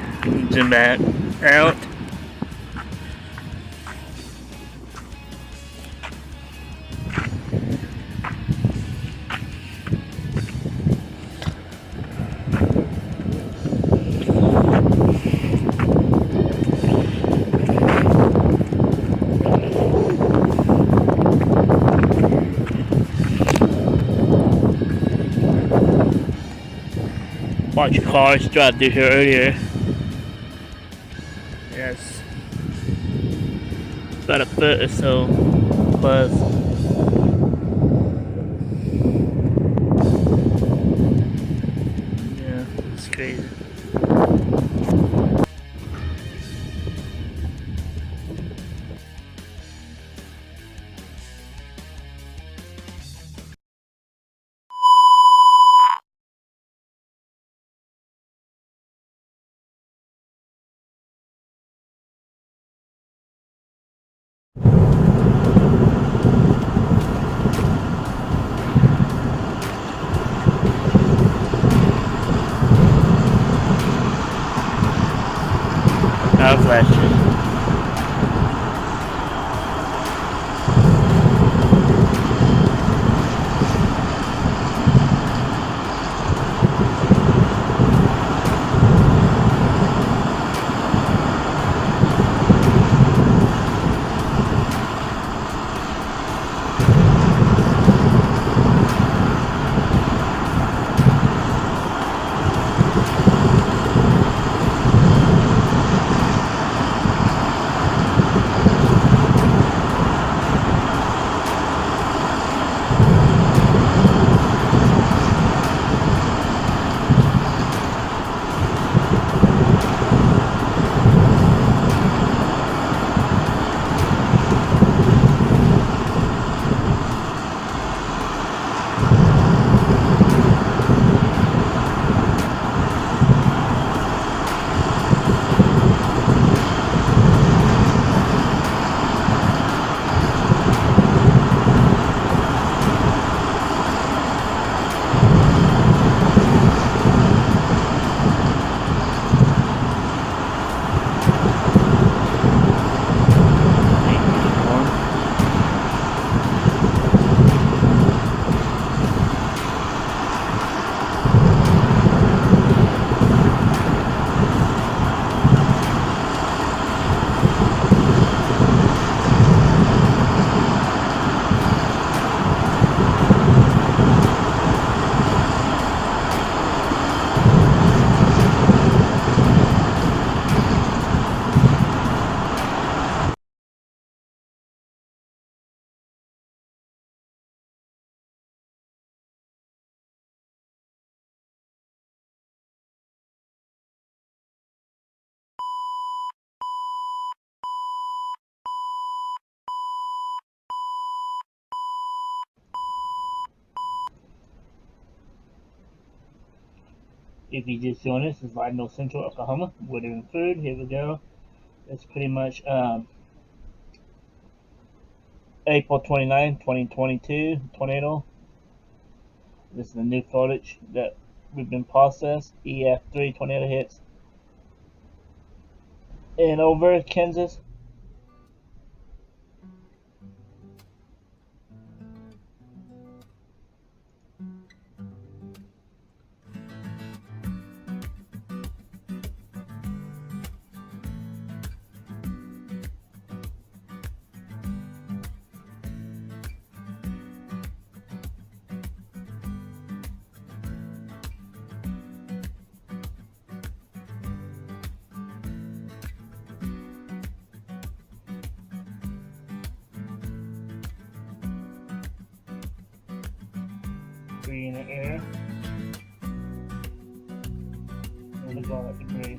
Zoom back out. Watch your cars drive through here earlier. Yes. About a foot or so plus. Yeah, it's crazy. Power flashes. If you just joined us, it's Live North Central, Oklahoma. Weather and food. Here we go. It's pretty much April 29, 2022 tornado. This is the new footage that we've been processed. EF3 tornado hits in over Kansas. Debris in the air. And look at all that debris.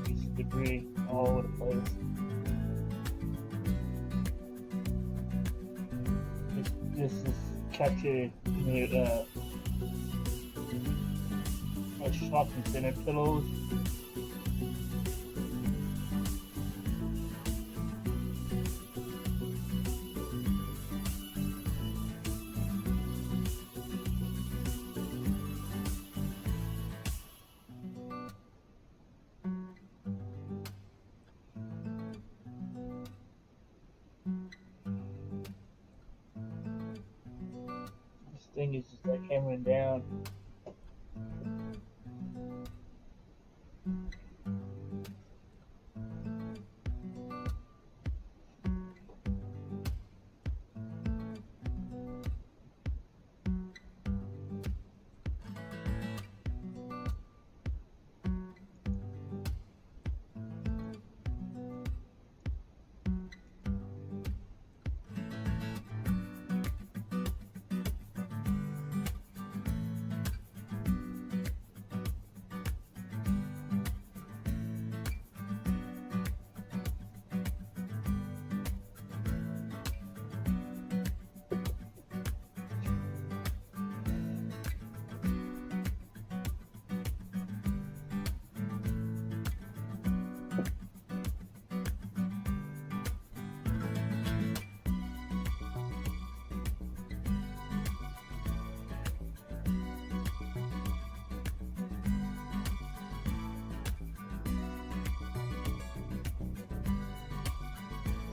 It's debris all over the place. This is captured near a shopping center pillows. thing is just like hammering down.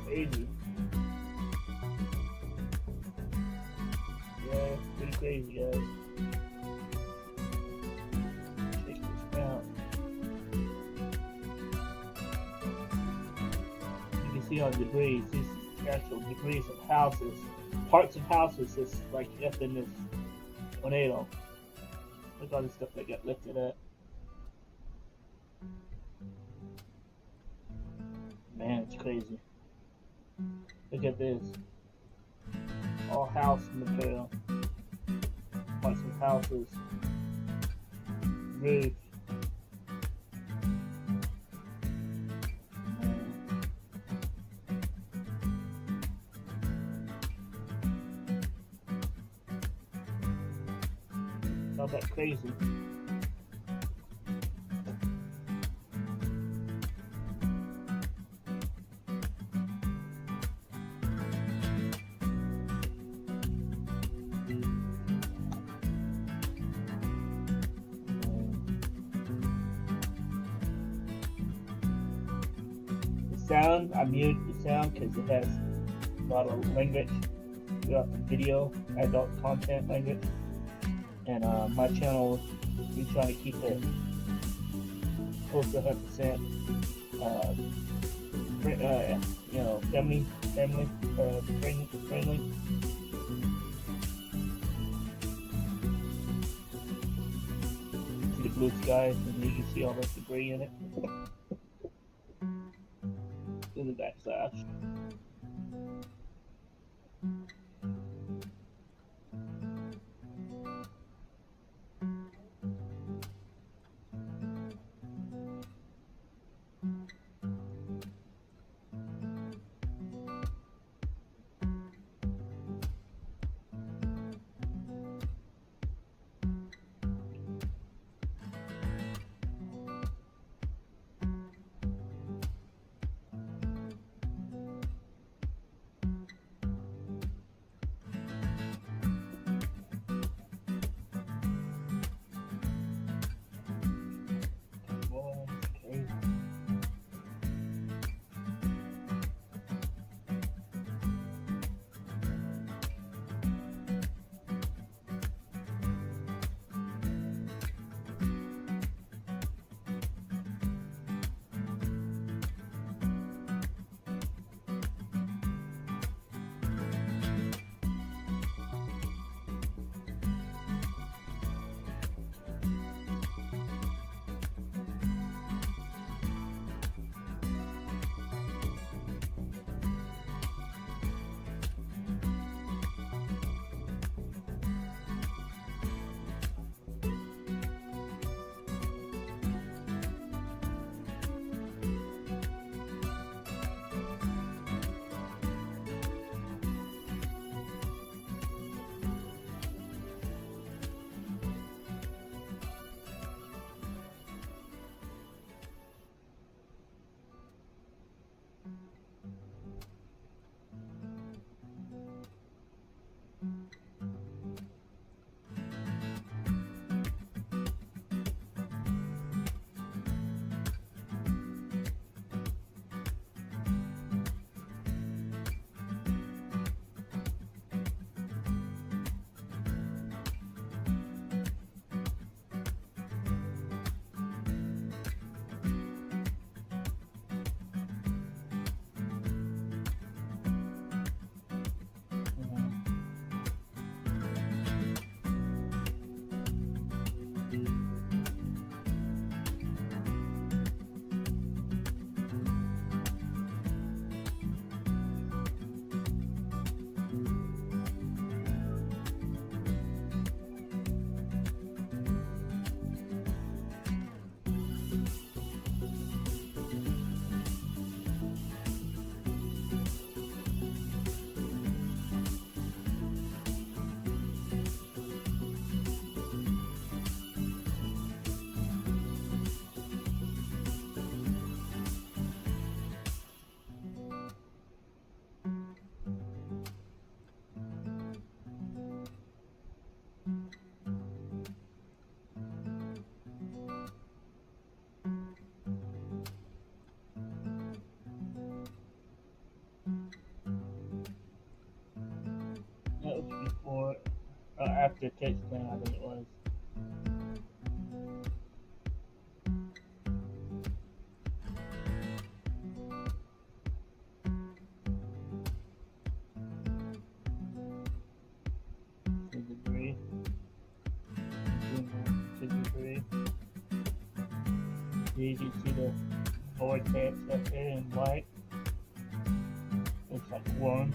Crazy. Yeah, it's pretty crazy, guys. Check this out. You can see all the debris. This is actual debris of houses. Parts of houses that's like up in this tornado. Look at all this stuff that got lifted up. Man, it's crazy. Look at this. All house material. Parts of houses. Roof. It's all that crazy. Sound, I mute the sound because it has a lot of language throughout the video, adult content language, and my channel, we trying to keep it close to 100%, you know, family, friendly. See the blue skies, and you can see all the debris in it. In the backslash. after a touchdown, I think it was. Debris. Debris. You can see the vortex up there in white. Looks like a worm.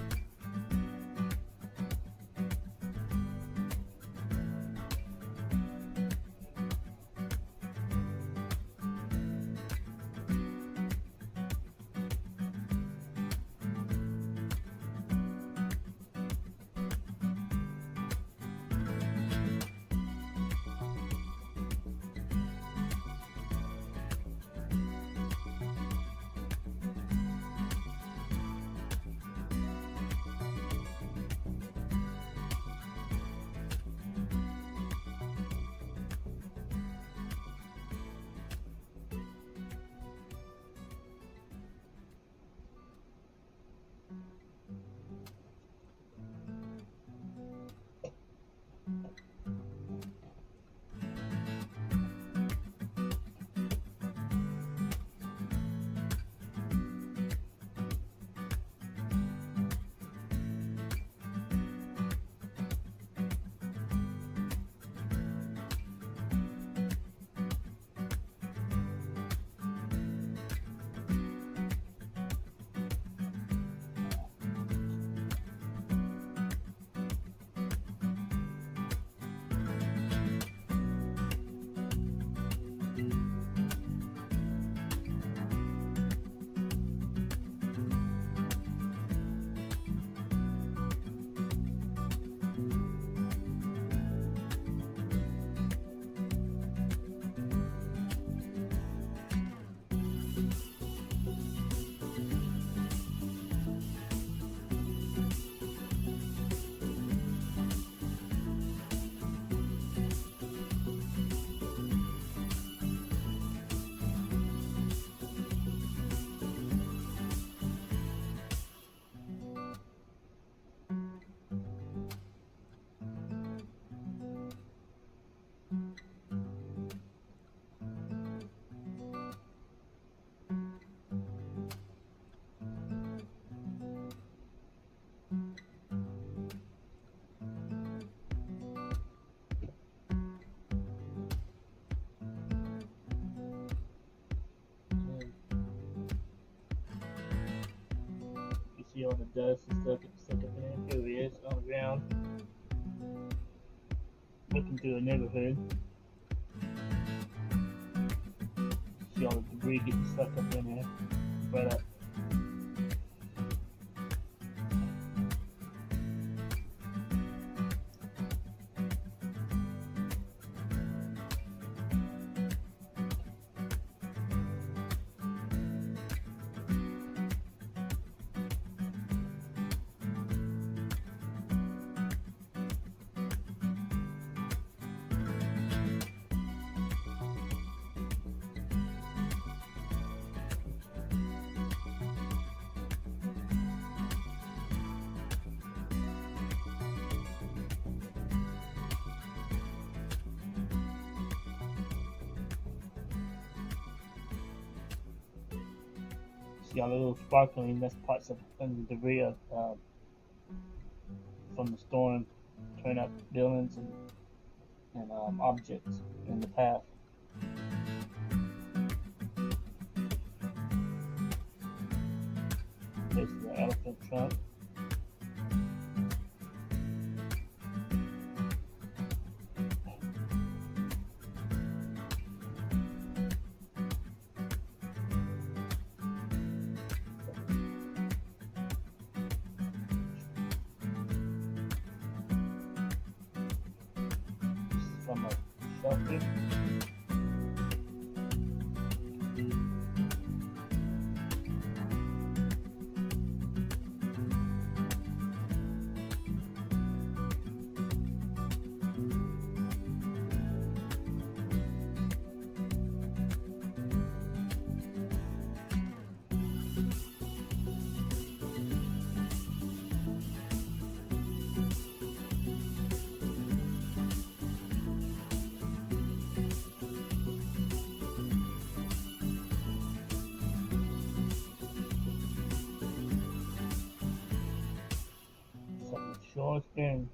See all the dust and stuff stuck up in there. Here he is on the ground, looking through the neighborhood. See all the debris getting stuck up in there, right up. See all the little sparkling, that's parts of the debris of, from the storm, tearing up buildings and objects in the path. This is the elephant trunk. From a shelter. Door screen.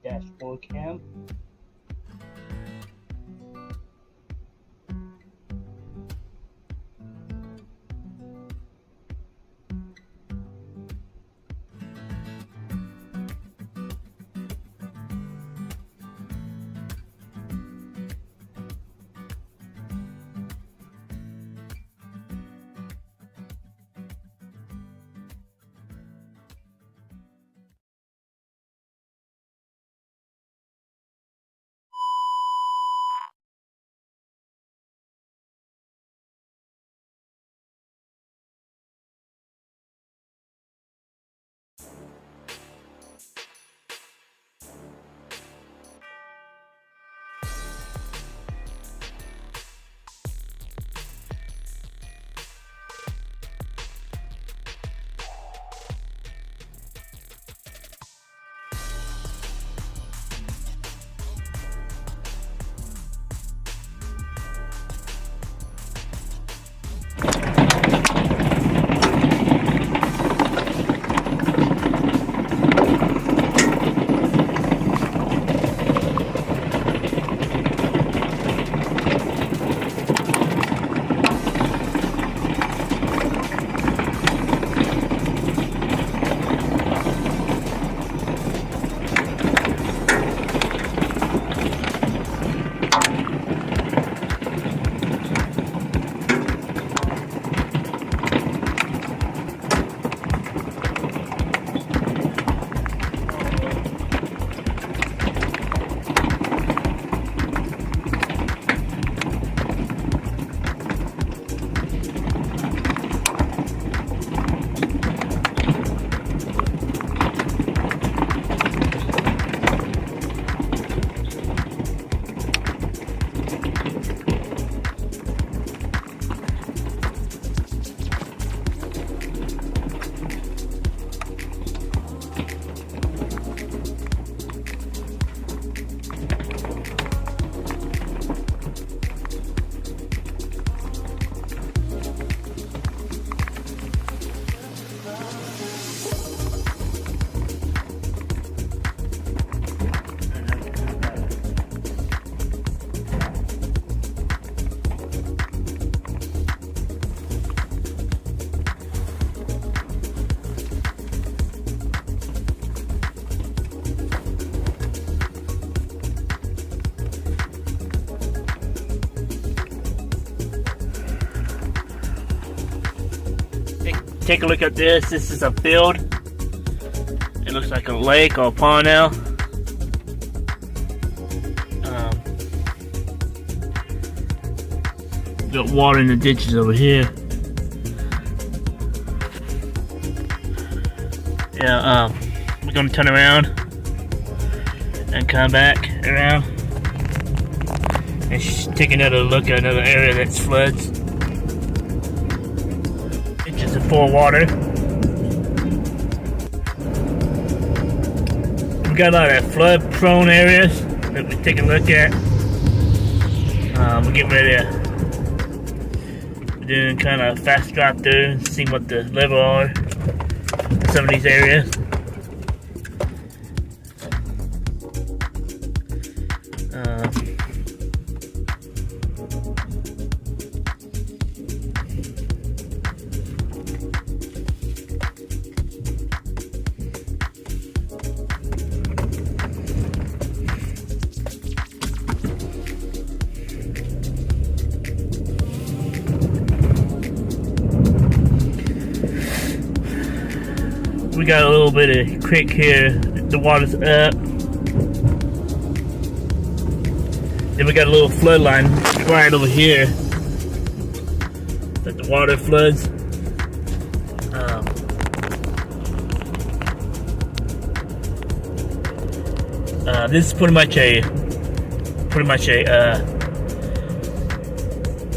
Dashboard cam. Take a look at this. This is a field. It looks like a lake or a pond now. Got water in the ditches over here. Yeah, we're gonna turn around and come back around and take another look at another area that's floods. Ditches are full of water. We got a lot of flood prone areas that we take a look at. We're getting ready to doing kind of fast drop through and see what the level are in some of these areas. We got a little bit of creek here. The water's up. Then we got a little flood line right over here that the water floods. This is pretty much a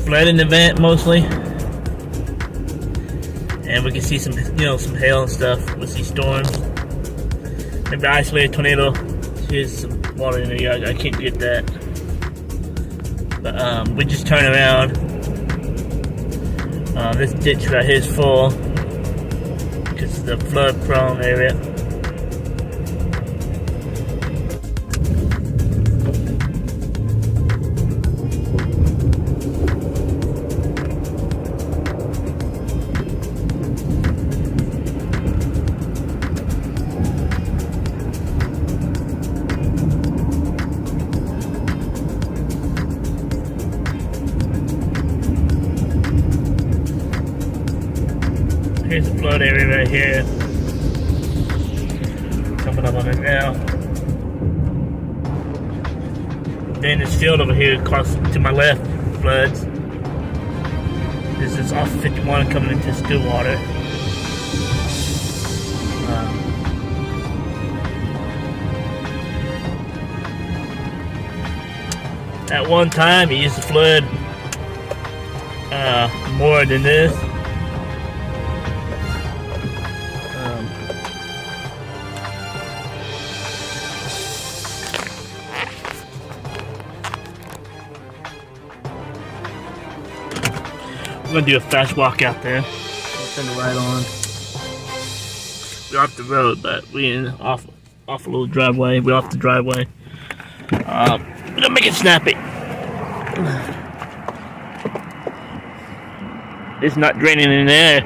flooding event mostly. And we can see some, some hail and stuff. We'll see storms. Maybe isolated tornado. Here's some water in there. I can't get that. But we just turn around. This ditch right here is full because it's the flood-prone area. Here's the flood area right here. Coming up on it now. Then this field over here across to my left floods. This is off 51 coming into Stillwater. At one time, it used to flood more than this. We're gonna do a fast walk out there. We'll turn the light on. We're off the road, but we in off a little driveway. We're off the driveway. We're gonna make it snappy. It's not draining in there.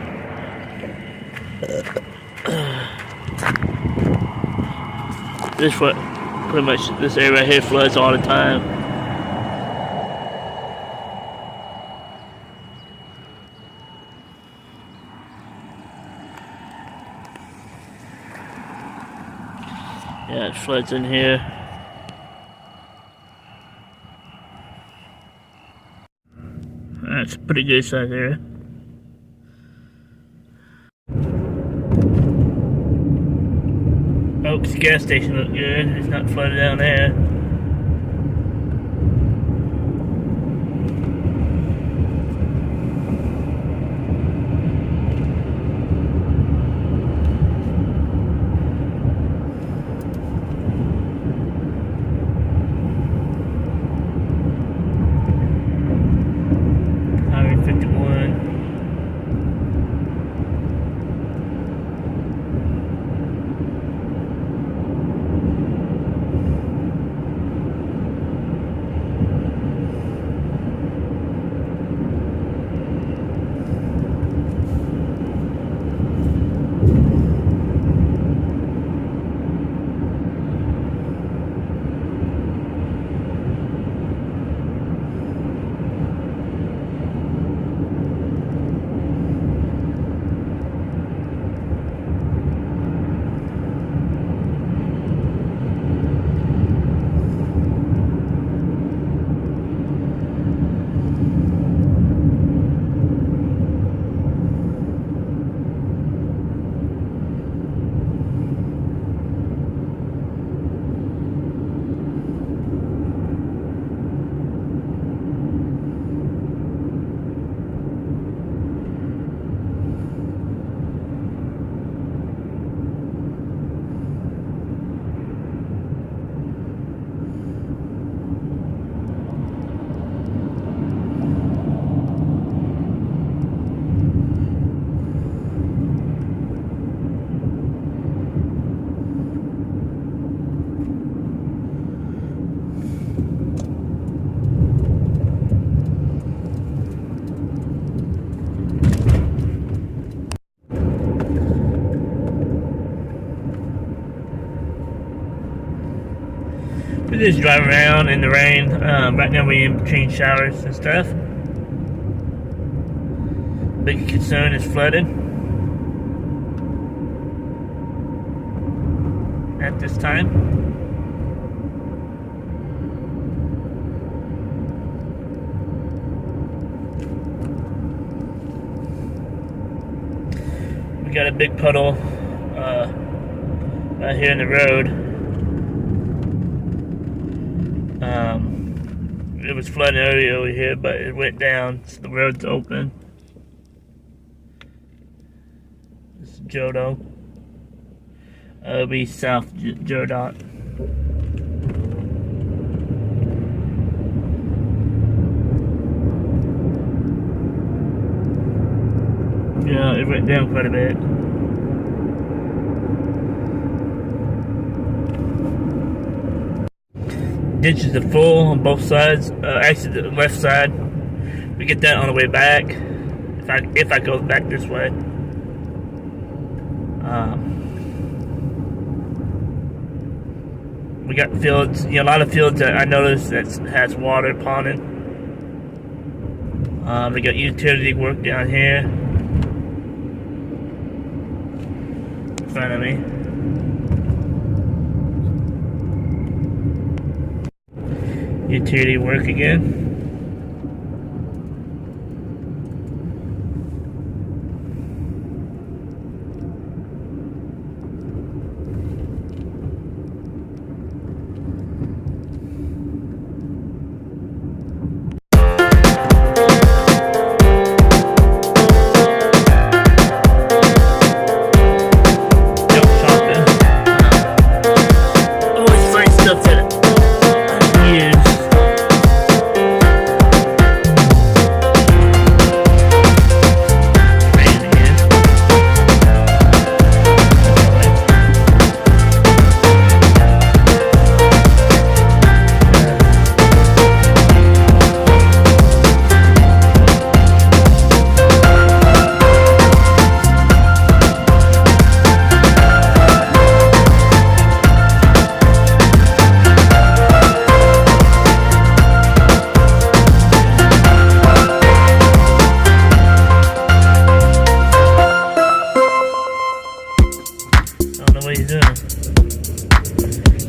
This what pretty much this area right here floods all the time. Yeah, it floods in here. That's a pretty good size area. Oaks gas station look good. It's not flooded down there. Highway 51. We just drive around in the rain. Right now we're in between showers and stuff. Big concern is flooded at this time. We got a big puddle right here in the road. it was flooding earlier over here, but it went down. So the road's open. This is Jodo. It'll be South Jodot. Yeah, it went down quite a bit. Ditches are full on both sides. Actually, the left side. We get that on the way back. If I go back this way. We got fields. You know, a lot of fields that I noticed that has water ponding. We got utility work down here in front of me. Utility work again.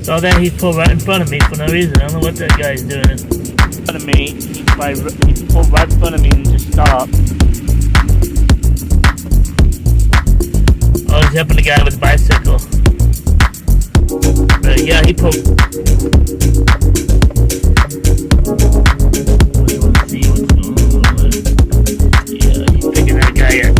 Saw that he pulled right in front of me for no reason. I don't know what that guy's doing. In front of me, he pulled right in front of me and just stopped. Oh, he's helping the guy with the bicycle. But yeah, he pulled. Let's see what's going on. Yeah, he's picking that guy up.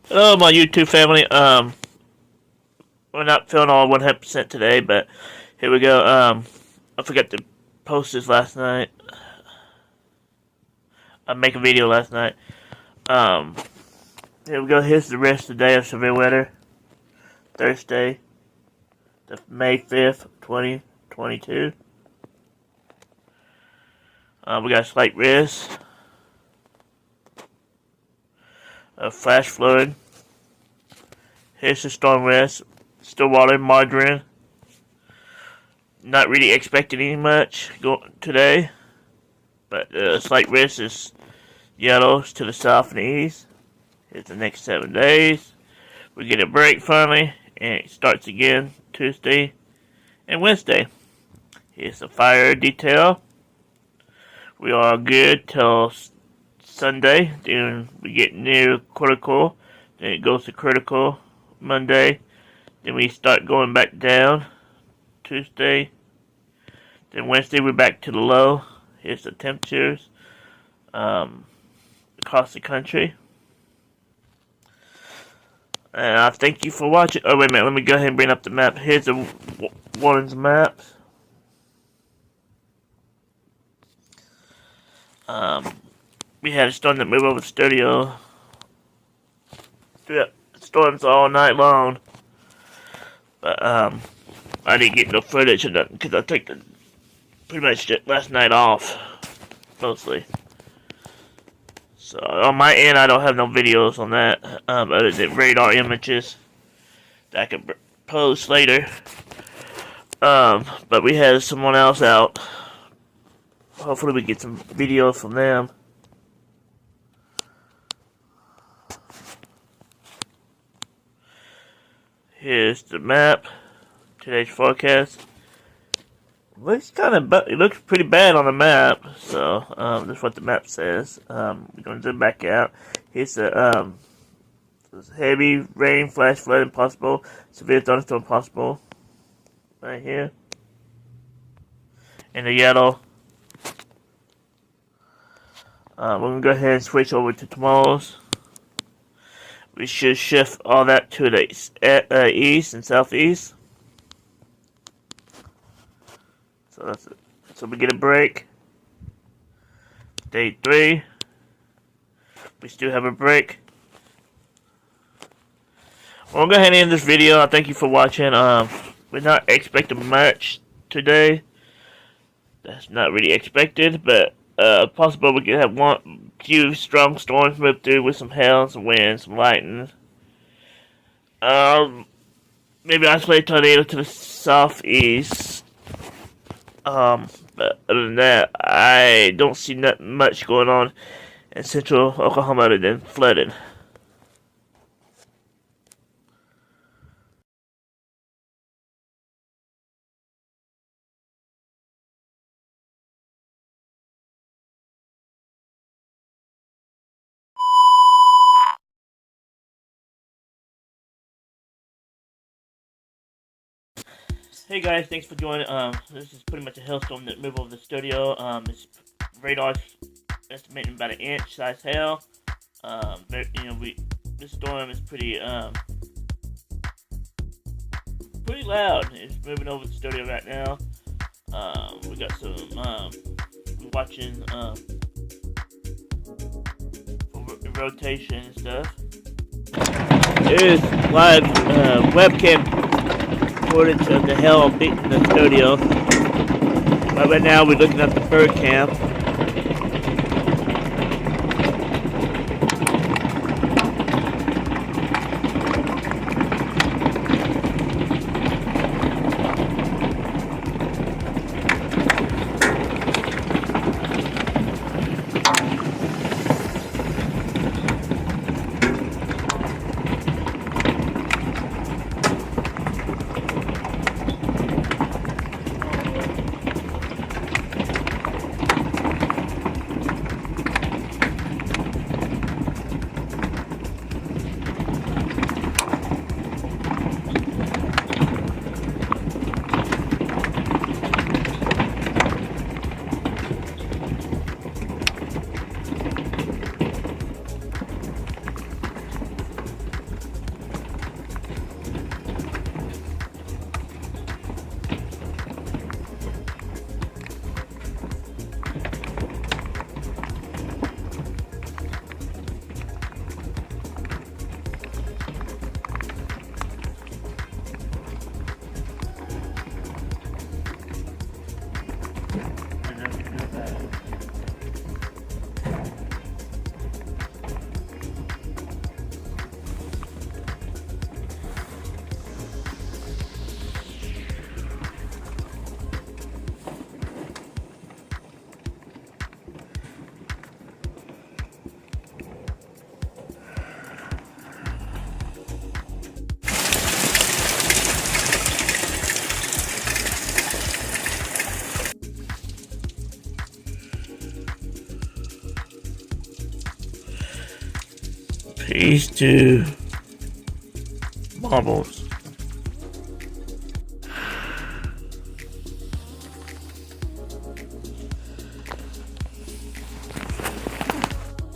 Hello, my YouTube family. We're not feeling all 100% today, but here we go. I forgot to post this last night. I make a video last night. Here we go. Here's the rest of the day of severe weather. Thursday, May 5th, 2022. We got a slight risk of flash flood. Here's the storm risk. Stillwater, margarine. Not really expecting any much today, but slight risk is yellows to the south and the east. Here's the next 7 days. We get a break finally, and it starts again Tuesday and Wednesday. Here's the fire detail. We are good till Sunday. Then we get near critical. Then it goes to critical Monday. Then we start going back down Tuesday. Then Wednesday we're back to the low. Here's the temperatures across the country. And I thank you for watching. Oh, wait a minute. Let me go ahead and bring up the map. Here's the Warren's maps. We had a storm that moved over the studio. Storms all night long. But, I didn't get no footage of nothing because I took pretty much last night off. Mostly. So, on my end, I don't have no videos on that. Other than radar images that I can post later. But we had someone else out. Hopefully we get some videos from them. Here's the map. Today's forecast. It looks pretty bad on the map. So that's what the map says. We're gonna zoom back out. Here's the heavy rain, flash flooding possible, severe thunderstorm possible. Right here. In the yellow. We're going to go ahead and switch over to tomorrow's. We should shift all that to the east and southeast. So that's it. So we get a break. Day 3. We still have a break. We'll go ahead and end this video. I thank you for watching. We're not expecting much today. That's not really expected, but possible we could have one few strong storms move through with some hail, some wind, some lightning. Maybe isolated tornado to the southeast. But other than that, I don't see much going on in central Oklahoma other than flooding. Hey guys, thanks for joining. This is pretty much a hailstorm that moved over the studio. It's radar's estimating about an inch size hail. This storm is pretty loud. It's moving over the studio right now. We got some we're watching for rotation and stuff. There's live webcam footage of the hail beating the studio. Right now we're looking at the bird camp. these two marbles.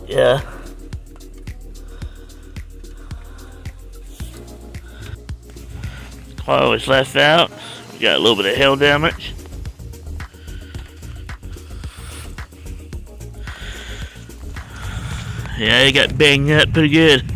Yeah. Car was left out. We got a little bit of hail damage. Yeah, it got banged up pretty good.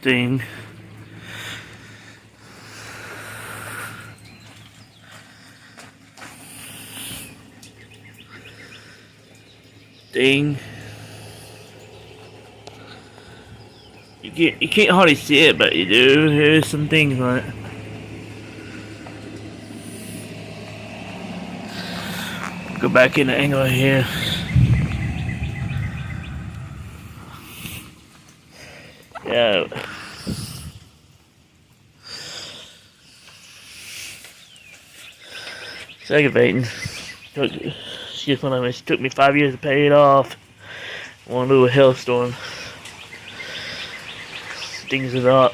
Ding. Ding. You can't hardly see it, but you do. Here's some things on it. Go back in the angle here. Yeah. It's aggravating. Excuse my language. It took me 5 years to pay it off. One little hailstorm stings it up.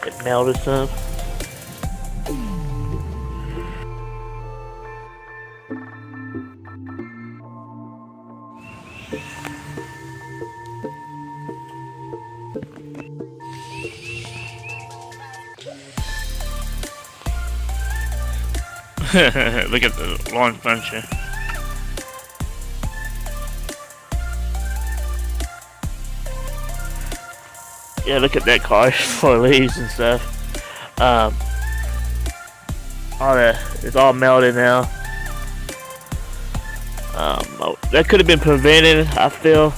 It melted some. Look at the long furniture. Yeah, look at that car for leaves and stuff. It's all melted now. That could have been prevented, I feel,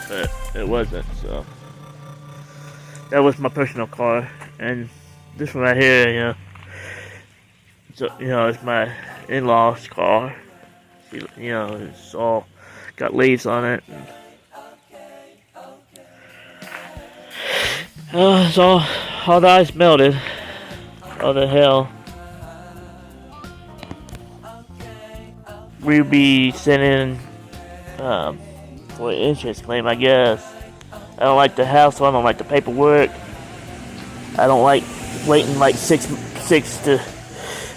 but it wasn't. So that was my personal car, and this one right here, so it's my in-laws' car. It's all got leaves on it. So all the ice melted. All the hell. We'll be sending for an insurance claim, I guess. I don't like the hassle. I don't like the paperwork. I don't like waiting like six to.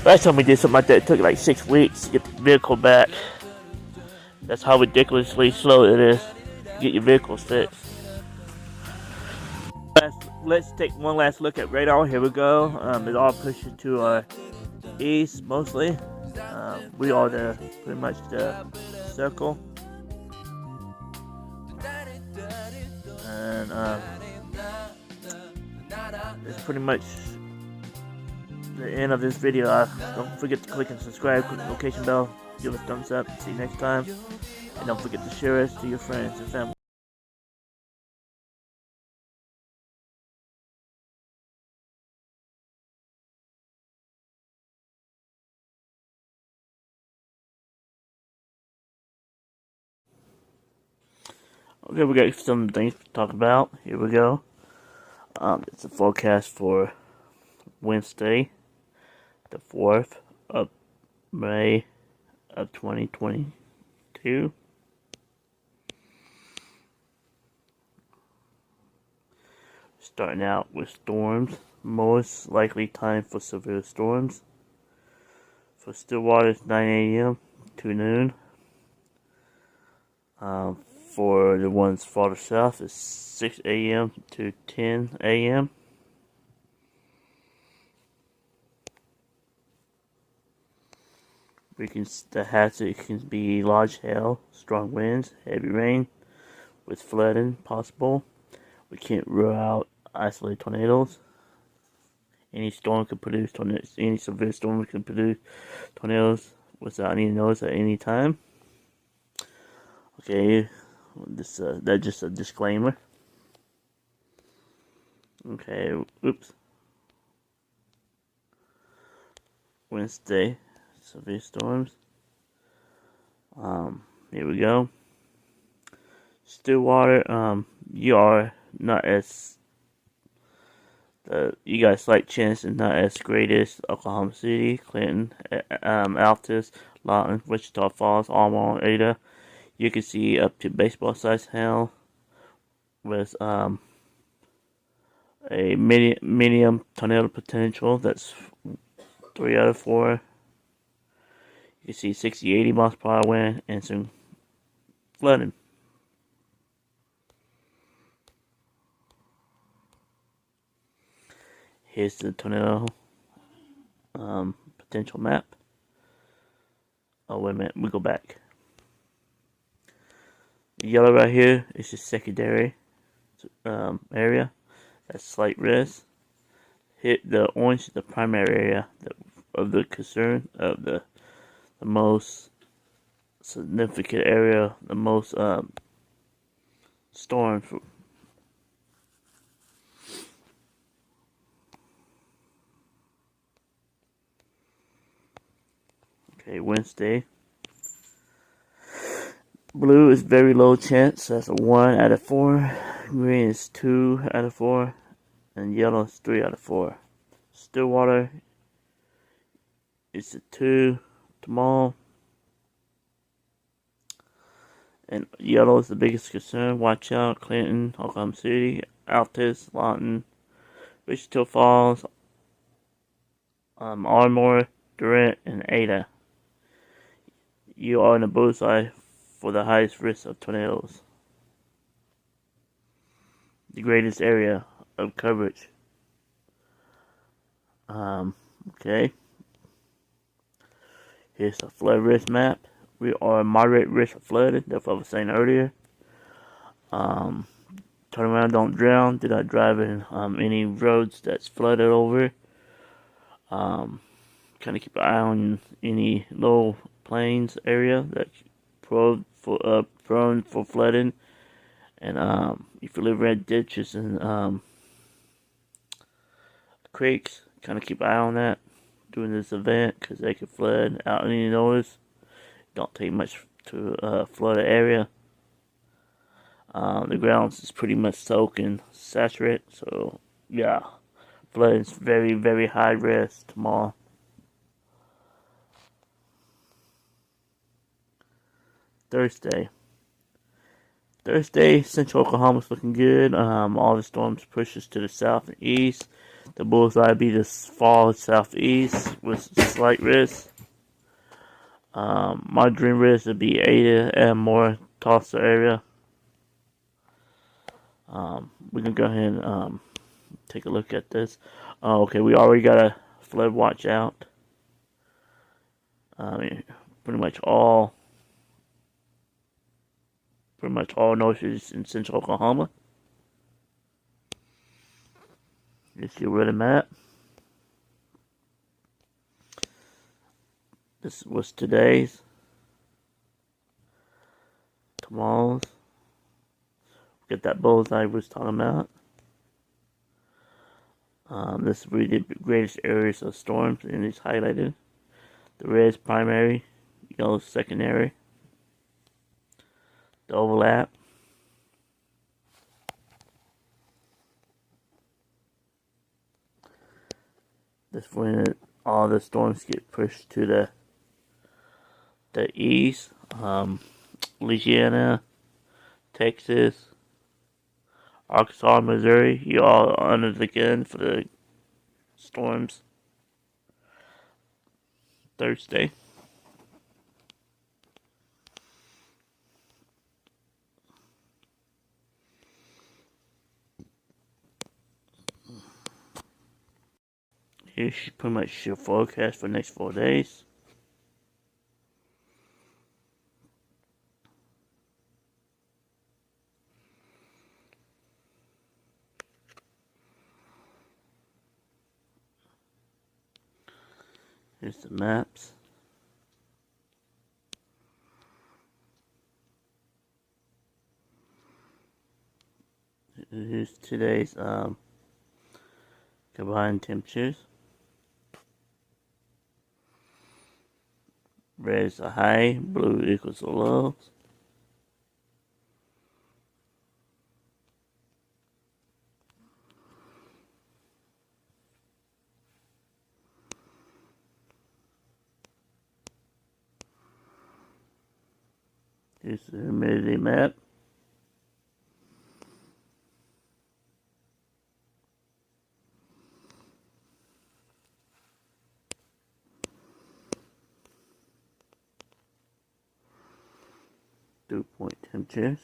Last time we did something like that, it took like 6 weeks to get the vehicle back. That's how ridiculously slow it is to get your vehicle fixed. Let's take one last look at radar. Here we go. It's all pushing to our east mostly. We are pretty much the circle. And it's pretty much the end of this video. Don't forget to click and subscribe, click the notification bell, give us a thumbs up. See you next time. And don't forget to share us to your friends and family. Okay, we got some things to talk about. Here we go. It's a forecast for Wednesday, the 4th of May of 2022. Starting out with storms. Most likely time for severe storms. For Stillwater, it's 9 a.m. to noon. For the ones farther south, it's 6 a.m. to 10 a.m. The hazard can be large hail, strong winds, heavy rain, with flooding possible. We can't rule out isolated tornadoes. Any storm can produce tornadoes. Any severe storm can produce tornadoes without any notice at any time. Okay, that's just a disclaimer. Okay, oops. Wednesday, severe storms. Here we go. Stillwater, you are not as you got a slight chance and not as great as Oklahoma City, Clinton, Altus, Lawton, Wichita Falls, Alma, Ada. You can see up to baseball-sized hail with a medium tornado potential. That's 3 out of 4. You can see 60-80 miles per hour wind and some flooding. Here's the tornado potential map. Oh, wait a minute. We go back. The yellow right here is just secondary area. That's slight risk. Hit the orange, the primary area of the concern, of the most significant area, the most storms. Okay, Wednesday. Blue is very low chance. That's a 1 out of 4. Green is 2 out of 4. And yellow is 3 out of 4. Stillwater is a 2 tomorrow. And yellow is the biggest concern. Watch out. Clinton, Oklahoma City, Altus, Lawton, Wichita Falls, Ardmore, Durant, and Ada. You are in the bullseye for the highest risk of tornadoes. The greatest area of coverage. Okay. Here's a flood risk map. We are moderate risk of flooding. That's what I was saying earlier. Turn around, don't drown. Do not drive in any roads that's flooded over. Kind of keep an eye on any low plains area that's prone for flooding. And if you live around ditches and creeks, kind of keep an eye on that during this event, because they could flood out any notice. Don't take much to flood an area. The ground is pretty much soaking, saturated, so yeah, flooding is very, very high risk tomorrow. Thursday Thursday, central Oklahoma's looking good. All the storms pushes to the south and east. The bullseye be the far southeast with slight risk. My dream risk would be Ada and more Tulsa area. We can go ahead and take a look at this. Okay, we already got a flood watch out. Pretty much all northeast and central Oklahoma. Here's your weather map. This was today's. Tomorrow's. Get that bullseye we was talking about. This is really the greatest areas of storms, and it's highlighted. The red is primary, yellow is secondary. The overlap. This is when all the storms get pushed to the east. Louisiana, Texas, Arkansas, Missouri, you all are under the gun for the storms Thursday. Here's pretty much your forecast for the next 4 days. Here's the maps. Here's today's combined temperatures. Red is a high, blue equals a low. Here's the humidity map. Dew point temperatures.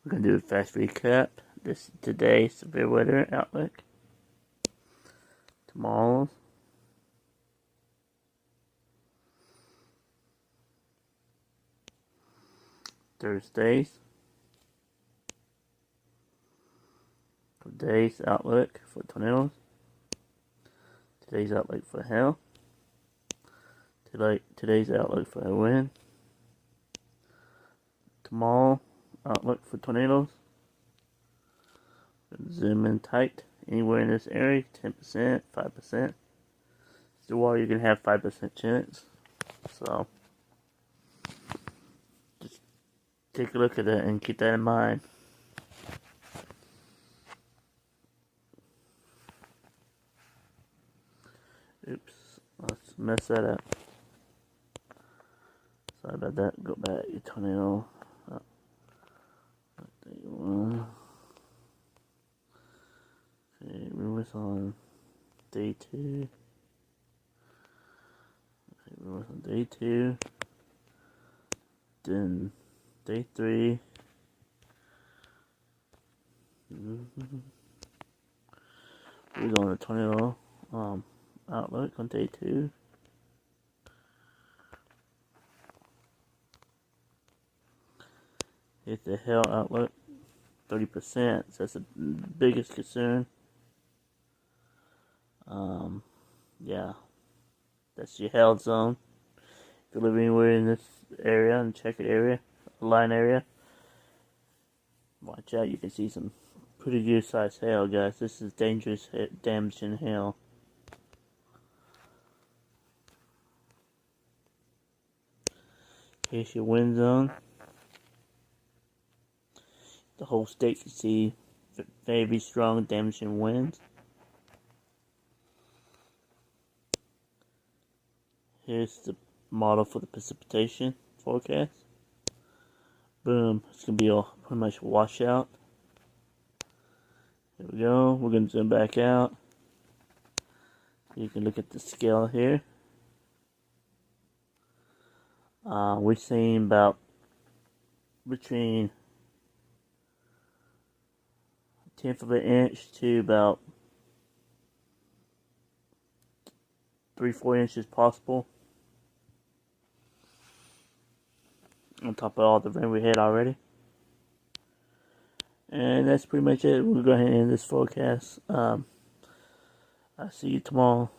We're going to do a fast recap. This is today's severe weather outlook. Tomorrow's. Thursday's. Today's outlook for tornadoes. Today's outlook for hail. Today's outlook for a wind. Tomorrow outlook for tornadoes. Zoom in tight. Anywhere in this area, 10%, 5%. Stillwater, you can have 5% chance. So, just take a look at that and keep that in mind. Oops, let's mess that up. Sorry about that. Go back. Your tornado. There you are. Okay, we was on day 2. Okay, we was on day 2. Then day 3. We was on the tornado outlook on day 2. Here's the hail outlook, 30%. So that's the biggest concern. Yeah, that's your hail zone. If you live anywhere in this area, in the checkered area, line area, watch out. You can see some pretty good sized hail, guys. This is dangerous, damaging hail. Here's your wind zone. The whole state can see very strong damaging winds. Here's the model for the precipitation forecast. Boom, it's gonna be all pretty much washout. There we go. We're gonna zoom back out. You can look at the scale here. We're seeing about between 1/10 of an inch to about 3-4 inches possible. On top of all the rain we had already. And that's pretty much it. We'll go ahead and end this forecast. I'll see you tomorrow.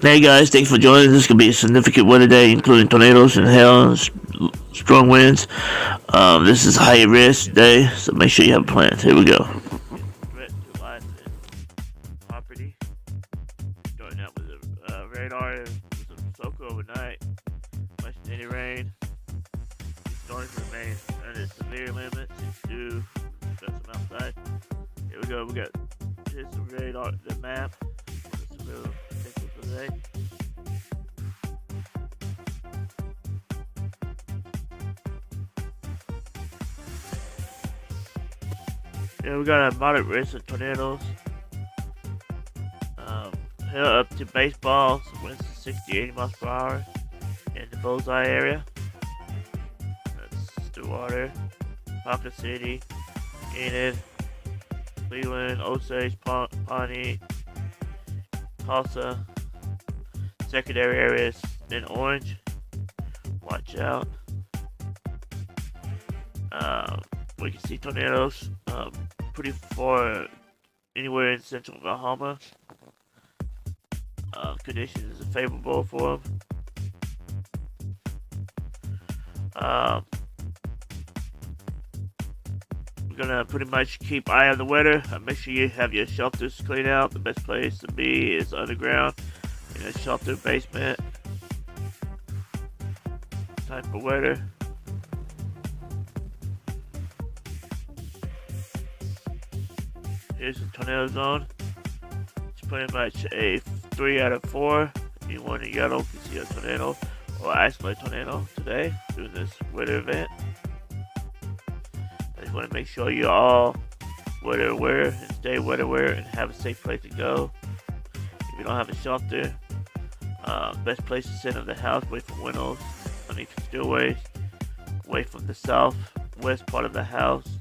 Hey guys, thanks for joining. This is going to be a significant weather day, including tornadoes and hail and strong winds. This is a high risk day, so make sure you have plans. Here we go. Threat to life and property. Starting out with a radar with some soak overnight. Much any rain. These storms remain under severe limits to stress them outside. Here we go. Here's the radar, the map. Today. Yeah, we got a moderate risk of tornadoes. Hail up to baseballs, winds to 60-80 miles per hour in the bullseye area. That's Stillwater, Ponca City, Enid, Cleveland, Osage, Pawnee, Tulsa. Secondary areas in orange. Watch out. We can see tornadoes pretty far anywhere in central Oklahoma. Conditions are favorable for them. We're gonna pretty much keep eye on the weather. Make sure you have your shelters cleaned out. The best place to be is underground. In a shelter basement type of weather. Here's the tornado zone. It's pretty much a 3 out of 4. Anyone in yellow can see a tornado or isolated tornado today during this weather event. I just want to make sure you're all weather aware and stay weather aware and have a safe place to go. If you don't have a shelter, best place to sit in the house, away from windows, underneath the stairways, away from the southwest part of the house,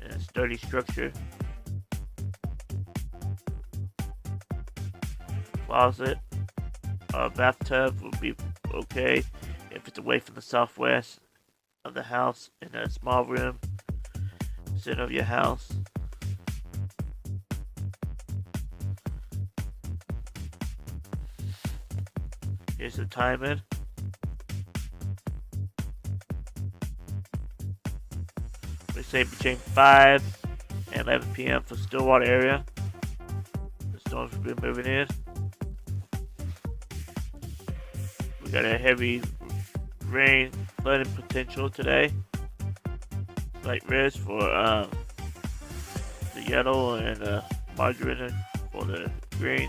in a sturdy structure. Closet or bathtub would be okay if it's away from the southwest of the house, in a small room, center of your house. Here's the timing. We say between 5 and 11 p.m. for Stillwater area. The storms will be moving in. We got a heavy rain flooding potential today. Slight risk for the yellow and margarine for the green.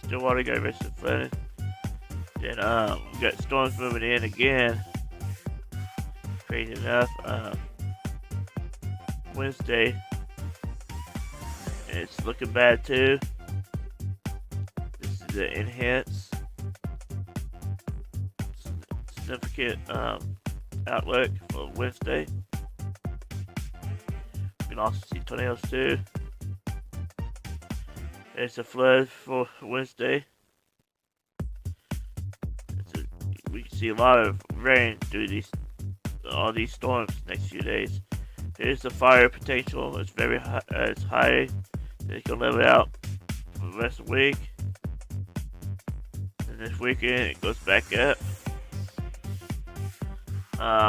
Stillwater got risk of flooding. Then we got storms moving in again. Crazy enough. Wednesday. It's looking bad too. This is the enhanced significant outlook for Wednesday. We can also see tornadoes too. There's a flood for Wednesday. We can see a lot of rain due to all these storms next few days. Here's the fire potential. It's very high. It's high. It's gonna level out for the rest of the week. And this weekend it goes back up.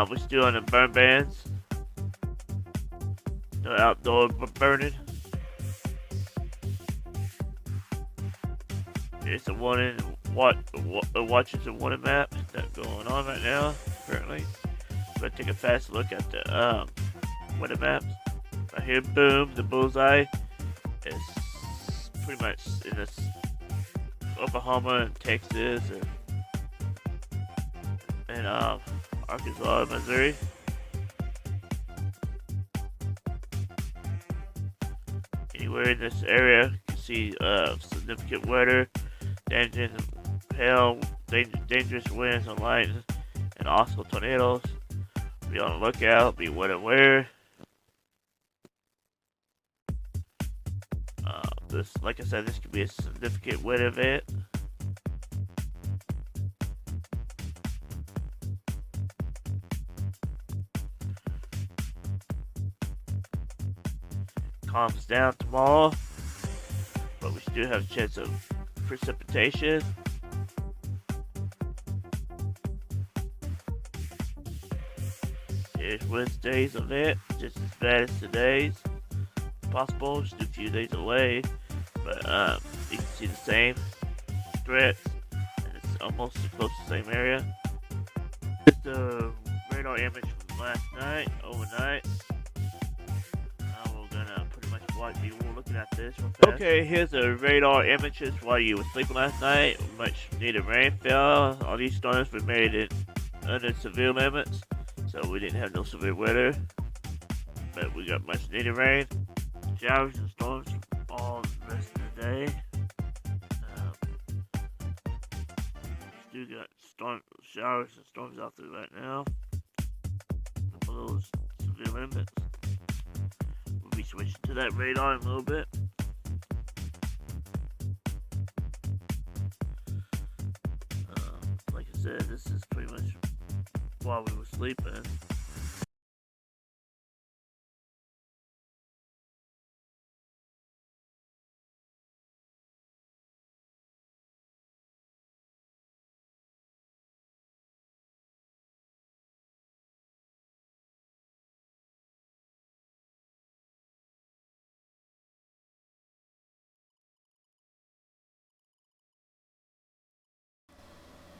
We're still on the burn bans. No outdoor burning. It's a warning. Watches the warning map that's going on right now. Currently, we're gonna take a fast look at the weather maps. Right here, boom, the bullseye is pretty much in this Oklahoma and Texas and Arkansas, Missouri. Anywhere in this area, you can see significant weather, dangerous winds and lightning, and also tornadoes. Be on the lookout, be wet and aware. This, like I said, this could be a significant weather event. Calms down tomorrow, but we still have a chance of precipitation. Here's Wednesday's event, just as bad as today's. Possible, just a few days away, but you can see the same threats, and it's almost close to the same area. Just the radar image from last night, overnight. We're gonna pretty much watch you looking at this real fast. Okay, here's the radar images while you were sleeping last night. Much needed rain fell. All these storms were made it under severe limits, so we didn't have no severe weather, but we got much needed rain. Showers and storms all the rest of the day. Still got showers and storms out there right now. Below those severe limits. We'll be switching to that radar in a little bit. Like I said, this is pretty much while we were sleeping.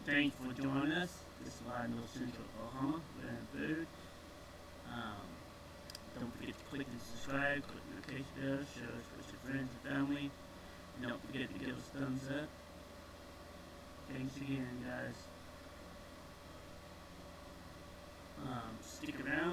Thanks for joining us. This is Live North Central Oklahoma. We're in food. Don't forget to click and subscribe, click the notification bell, share us with your friends and family. And don't forget to give us a thumbs up. Thanks again, guys. Stick around.